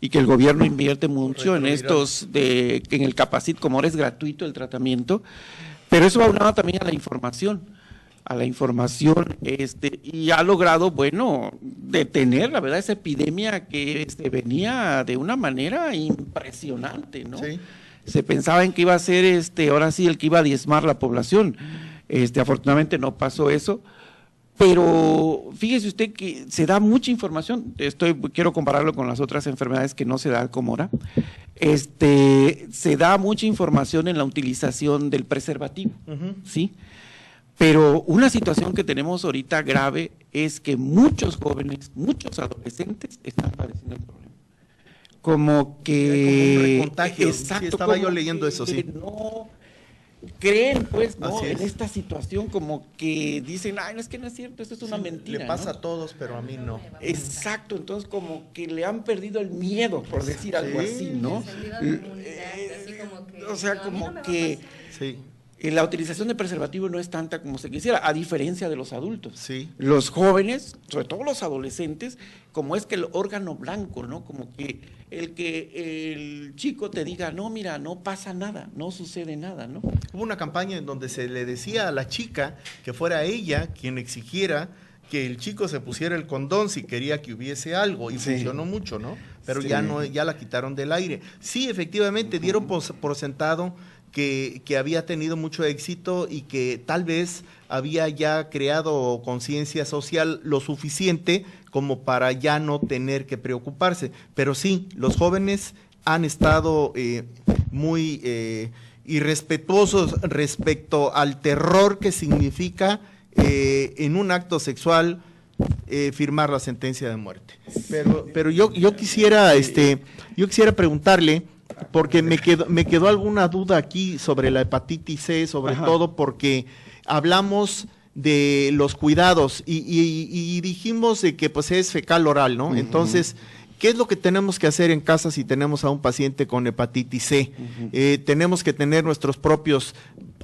y que el gobierno invierte mucho en en el Capacit, como ahora es gratuito el tratamiento, pero eso va unado también a la información, y ha logrado, bueno, detener, la verdad, esa epidemia que venía de una manera impresionante, ¿no? Sí. Se pensaba en que iba a ser, ahora sí, el que iba a diezmar la población. Afortunadamente no pasó eso, pero fíjese usted que se da mucha información. Quiero compararlo con las otras enfermedades que no se da como ahora. Se da mucha información en la utilización del preservativo, ¿sí? Pero una situación que tenemos ahorita grave es que muchos jóvenes, muchos adolescentes están padeciendo el problema. Como que... Como un recontagio. Exacto, Sí, estaba yo como leyendo que eso, sí. No creen, pues, ¿no? Así es. En esta situación, como que dicen, ay, no, es que no es cierto, esto es una mentira. Le pasa ¿no? a todos, pero a mí no. Exacto, entonces como que le han perdido el miedo, por decir algo así, ¿no? O sea, como que Sí. la utilización de preservativo no es tanta como se quisiera, a diferencia de los adultos. Sí. Los jóvenes, sobre todo los adolescentes, como es que el órgano blanco, ¿no? Como que el chico te diga, no, mira, no pasa nada, no sucede nada, ¿no? Hubo una campaña en donde se le decía a la chica que fuera ella quien exigiera que el chico se pusiera el condón si quería que hubiese algo, y funcionó mucho, ¿no? Pero ya la quitaron del aire. Sí, efectivamente, dieron por sentado que había tenido mucho éxito y que tal vez había ya creado conciencia social lo suficiente como para ya no tener que preocuparse. Pero sí, los jóvenes han estado muy irrespetuosos respecto al terror que significa en un acto sexual firmar la sentencia de muerte. Pero yo quisiera preguntarle, porque me quedó alguna duda aquí sobre la hepatitis C, sobre todo porque hablamos de los cuidados y dijimos de que pues es fecal oral, ¿no? Entonces, ¿qué es lo que tenemos que hacer en casa si tenemos a un paciente con hepatitis C? Tenemos que tener nuestros propios,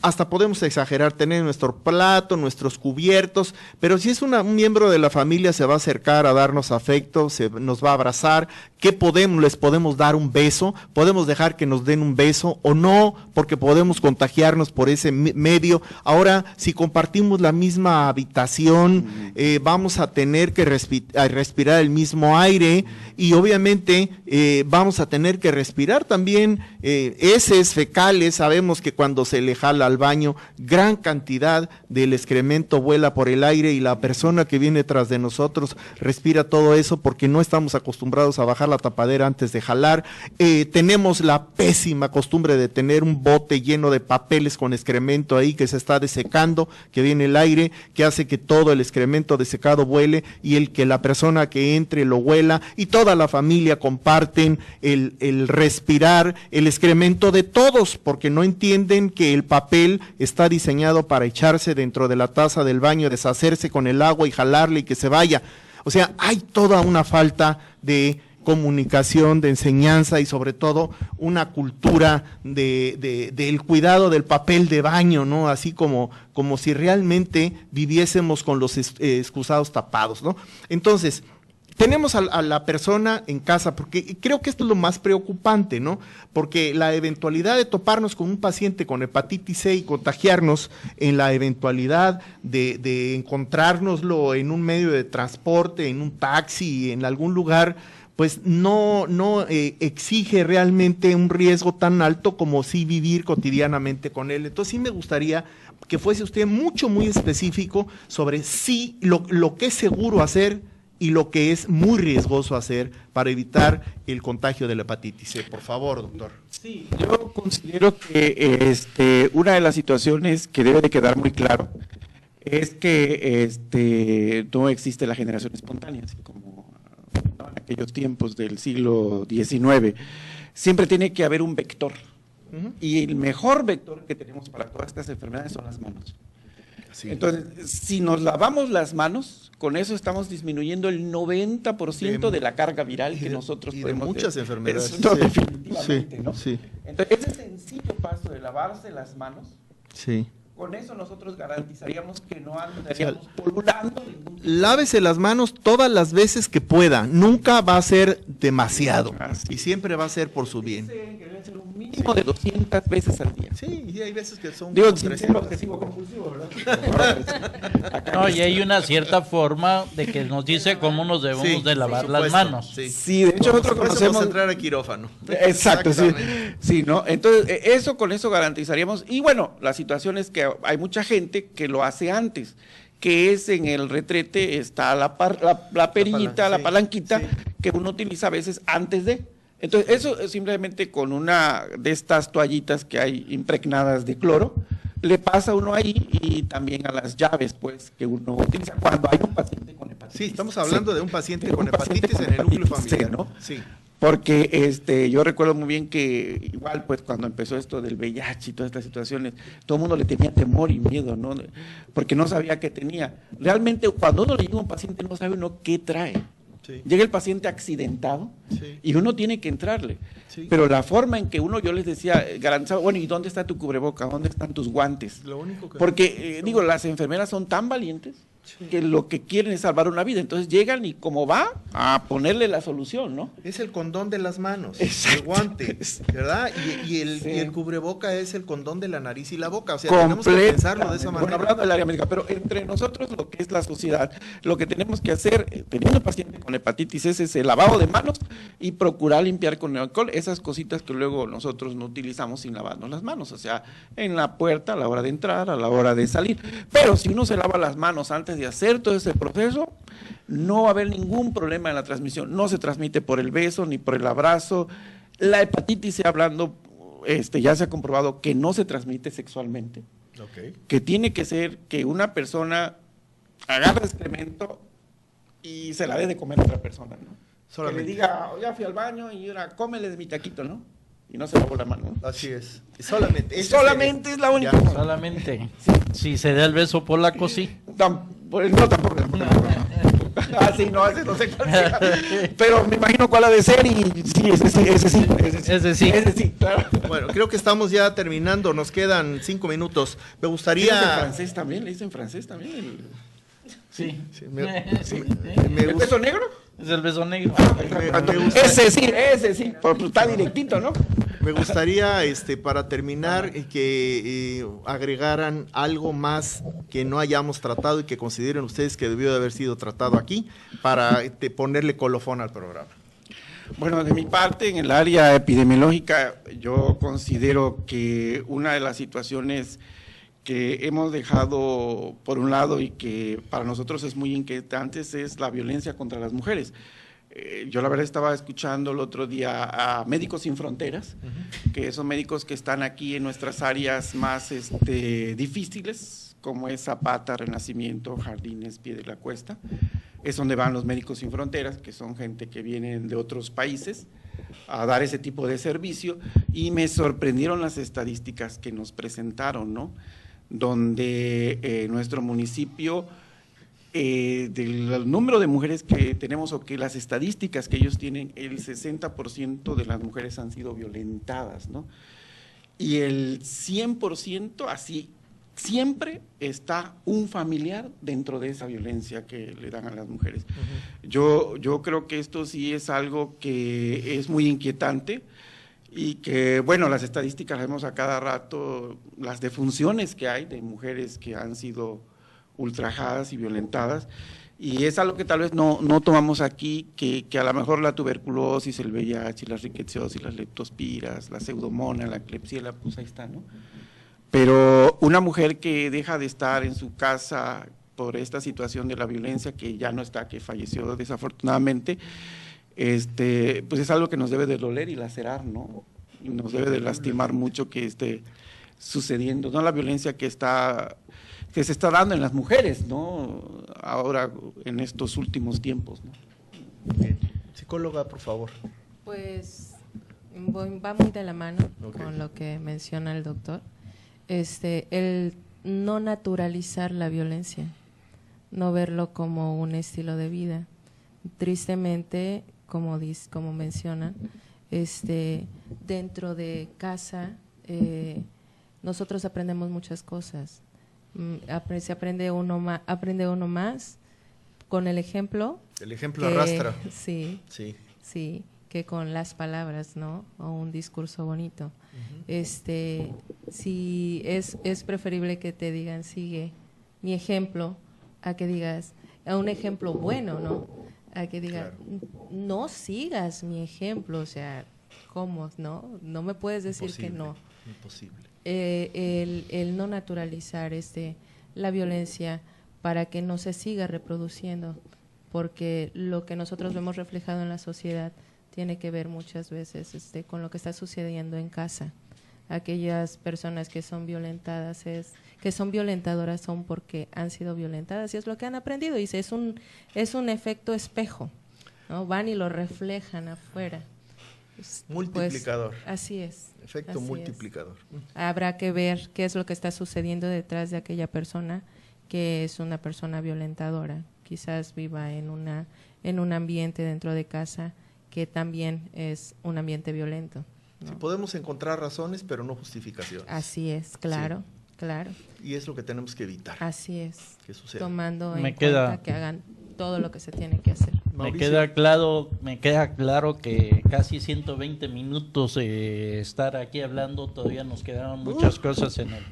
hasta podemos exagerar, tener nuestro plato, nuestros cubiertos, pero si es un miembro de la familia se va a acercar a darnos afecto, nos va a abrazar, ¿qué les podemos dar un beso? ¿Podemos dejar que nos den un beso o no? Porque podemos contagiarnos por ese medio. Ahora, si compartimos la misma habitación, vamos a tener que respirar el mismo aire y obviamente vamos a tener que respirar también heces fecales. Sabemos que cuando se le jala al baño, gran cantidad del excremento vuela por el aire y la persona que viene tras de nosotros respira todo eso porque no estamos acostumbrados a bajar la tapadera antes de jalar. Tenemos la pésima costumbre de tener un bote lleno de papeles con excremento ahí que se está desecando, que viene el aire, que hace que todo el excremento desecado vuele y que la persona que entre lo huela, y toda la familia comparten el respirar el excremento de todos, porque no entienden que el papel está diseñado para echarse dentro de la taza del baño, deshacerse con el agua y jalarle y que se vaya. O sea, hay toda una falta de comunicación, de enseñanza y sobre todo una cultura del cuidado del papel de baño, ¿no? Así como si realmente viviésemos con los excusados tapados, ¿no? Entonces, tenemos a la persona en casa, porque creo que esto es lo más preocupante, ¿no? Porque la eventualidad de toparnos con un paciente con hepatitis C y contagiarnos, en la eventualidad de encontrárnoslo en un medio de transporte, en un taxi, en algún lugar, pues no exige realmente un riesgo tan alto como sí vivir cotidianamente con él. Entonces sí me gustaría que fuese usted muy específico sobre sí lo que es seguro hacer y lo que es muy riesgoso hacer para evitar el contagio de la hepatitis C. Por favor, doctor. Sí, yo considero que una de las situaciones que debe de quedar muy claro es que no existe la generación espontánea, así como en aquellos tiempos del siglo XIX. Siempre tiene que haber un vector. Y el mejor vector que tenemos para todas estas enfermedades son las manos. Sí. Entonces, si nos lavamos las manos, con eso estamos disminuyendo el 90% de la carga viral que nosotros podemos de muchas enfermedades. Eso, sí. Definitivamente, ¿no? Sí. Entonces, ese sencillo paso de lavarse las manos, sí, con eso nosotros garantizaríamos que no andaríamos polulando. Lávese las manos todas las veces que pueda, nunca va a ser demasiado, y siempre va a ser por su bien. Debe ser un mínimo de 200 veces al día. Sí, y hay veces que son... Digo, sin ser obsesivo compulsivo, ¿verdad? No, y hay una cierta forma de que nos dice cómo nos debemos de lavar las manos. Sí, de hecho nosotros conocemos entrar a quirófano. Exacto, sí, ¿no? Entonces, con eso garantizaríamos, y bueno, la situación es que hay mucha gente que lo hace antes, que es en el retrete está la perita, la palanquita, que uno utiliza a veces antes de. Entonces, eso es simplemente con una de estas toallitas que hay impregnadas de cloro, le pasa uno ahí, y también a las llaves, pues, que uno utiliza cuando hay un paciente con hepatitis. Sí, estamos hablando de un paciente con hepatitis en el núcleo familiar, ¿no? Sí. Porque yo recuerdo muy bien que igual pues cuando empezó esto del VIH y todas estas situaciones, todo el mundo le tenía temor y miedo, ¿no? Porque no sabía qué tenía. Realmente cuando uno le llega a un paciente no sabe uno qué trae. Sí. Llega el paciente accidentado y uno tiene que entrarle. Sí. Pero la forma en que yo les decía, garantizaba, bueno, ¿y dónde está tu cubreboca? ¿Dónde están tus guantes? Lo único que porque, las enfermeras son tan valientes que lo que quieren es salvar una vida. Entonces llegan y como va a ponerle la solución, ¿no? Es el condón de las manos, Exacto. el guante, ¿verdad? Y Sí. el cubreboca es el condón de la nariz y la boca. O sea, tenemos que pensarlo de esa Bueno, manera. hablando del área médica, pero entre nosotros, lo que es la sociedad, lo que tenemos que hacer, teniendo paciente con hepatitis C, es el lavado de manos y procurar limpiar con alcohol esas cositas que luego nosotros no utilizamos sin lavarnos las manos, o sea, en la puerta, a la hora de entrar, a la hora de salir. Pero si uno se lava las manos antes de hacer todo ese proceso, no va a haber ningún problema en la transmisión. No se transmite por el beso ni por el abrazo. La hepatitis C, hablando, ya se ha comprobado que no se transmite sexualmente. Ok. Que tiene que ser que una persona agarre excremento y se la dé de comer a otra persona, ¿no? Solamente. Que le diga, ya fui al baño y ahora cómele de mi taquito, ¿no? Y no se lavó la mano, ¿no? Así es. Solamente. Solamente es la única Ya. cosa. Solamente. Si se da el beso polaco, sí. No, tampoco. Ah, sí, no, ese no sé cuál sea. Pero me imagino cuál ha de ser y sí, ese sí, claro. Bueno, creo que estamos ya terminando, nos quedan 5 minutos. Me ¿Le gustaría... dicen francés también? Sí. Sí, me ¿El gusta- beso negro? Es el beso negro. me gusta- Ese sí, está directito, ¿no? Me gustaría, para terminar, que agregaran algo más que no hayamos tratado y que consideren ustedes que debió de haber sido tratado aquí para ponerle colofón al programa. Bueno, de mi parte, en el área epidemiológica, yo considero que una de las situaciones que hemos dejado por un lado y que para nosotros es muy inquietante es la violencia contra las mujeres. Yo la verdad estaba escuchando el otro día a Médicos Sin Fronteras, que son médicos que están aquí en nuestras áreas más difíciles, como es Zapata, Renacimiento, Jardines, Pie de la Cuesta. Es donde van los Médicos Sin Fronteras, que son gente que vienen de otros países a dar ese tipo de servicio, y me sorprendieron las estadísticas que nos presentaron, ¿no? Donde nuestro municipio, del número de mujeres que tenemos o que las estadísticas que ellos tienen, el 60% de las mujeres han sido violentadas, ¿no? Y el 100% así, siempre está un familiar dentro de esa violencia que le dan a las mujeres. Yo creo que esto sí es algo que es muy inquietante y que, bueno, las estadísticas las vemos a cada rato, las defunciones que hay de mujeres que han sido ultrajadas y violentadas, y es algo que tal vez no tomamos aquí, que a lo mejor la tuberculosis, el VIH, la riqueciosis, las leptospiras, la pseudomonas, la Klebsiella, pues ahí está, ¿no? Pero una mujer que deja de estar en su casa por esta situación de la violencia, que ya no está, que falleció desafortunadamente, pues es algo que nos debe de doler y lacerar, ¿no? Y nos debe de lastimar mucho que esté sucediendo, ¿no? La violencia que se está dando en las mujeres, ¿no? Ahora, en estos últimos tiempos, ¿no? Bien. Psicóloga, por favor. Pues va muy de la mano Ok. con lo que menciona el doctor. El no naturalizar la violencia, no verlo como un estilo de vida. Tristemente, como mencionan, dentro de casa nosotros aprendemos muchas cosas. Aprende uno más con el ejemplo. El ejemplo que- arrastra. Sí, Sí. sí, que con las palabras, ¿no? O un discurso bonito. Si es preferible que te digan, sigue mi ejemplo, a que digas, a un ejemplo bueno, ¿no? A que digan, no sigas mi ejemplo, o sea, ¿cómo? No me puedes decir que no. Imposible. El no naturalizar la violencia para que no se siga reproduciendo, porque lo que nosotros vemos reflejado en la sociedad tiene que ver muchas veces con lo que está sucediendo en casa. Aquellas personas que son violentadas, que son violentadoras, son porque han sido violentadas y es lo que han aprendido, y es un efecto espejo, ¿no? Van y lo reflejan afuera. Pues, Multiplicador. así es. Efecto así multiplicador. Habrá que ver qué es lo que está sucediendo detrás de aquella persona que es una persona violentadora. Quizás viva en un ambiente dentro de casa que también es un ambiente violento, ¿no? Sí, podemos encontrar razones, pero no justificaciones. Así es, claro. Claro, Y es lo que tenemos que evitar, así es. que suceda. Tomando en Me cuenta queda- que hagan todo lo que se tiene que hacer. Me Mauricio. queda claro que casi 120 minutos estar aquí hablando, todavía nos quedaron muchas cosas en el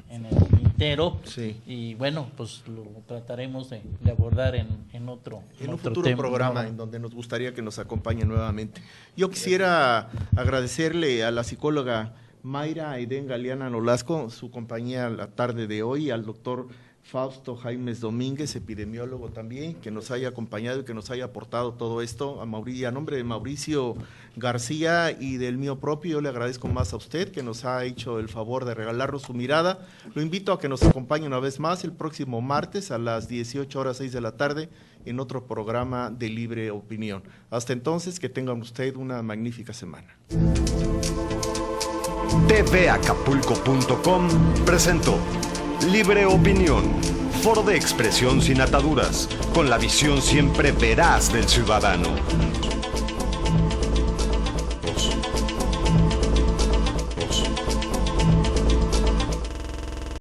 tintero. Sí. Y bueno, pues lo trataremos de abordar en otro En un otro futuro tema. programa en donde nos gustaría que nos acompañe nuevamente. Yo quisiera agradecerle a la psicóloga Mayra Aiden Galeana Nolasco, su compañía la tarde de hoy, al doctor Fausto Jaimes Domínguez, epidemiólogo también, que nos haya acompañado y que nos haya aportado todo esto. A nombre de Mauricio García y del mío propio, yo le agradezco más a usted que nos ha hecho el favor de regalarnos su mirada. Lo invito a que nos acompañe una vez más el próximo martes a las 18:06 de la tarde en otro programa de Libre Opinión. Hasta entonces, que tengan usted una magnífica semana. tvacapulco.com presentó Libre Opinión, foro de expresión sin ataduras, con la visión siempre veraz del ciudadano.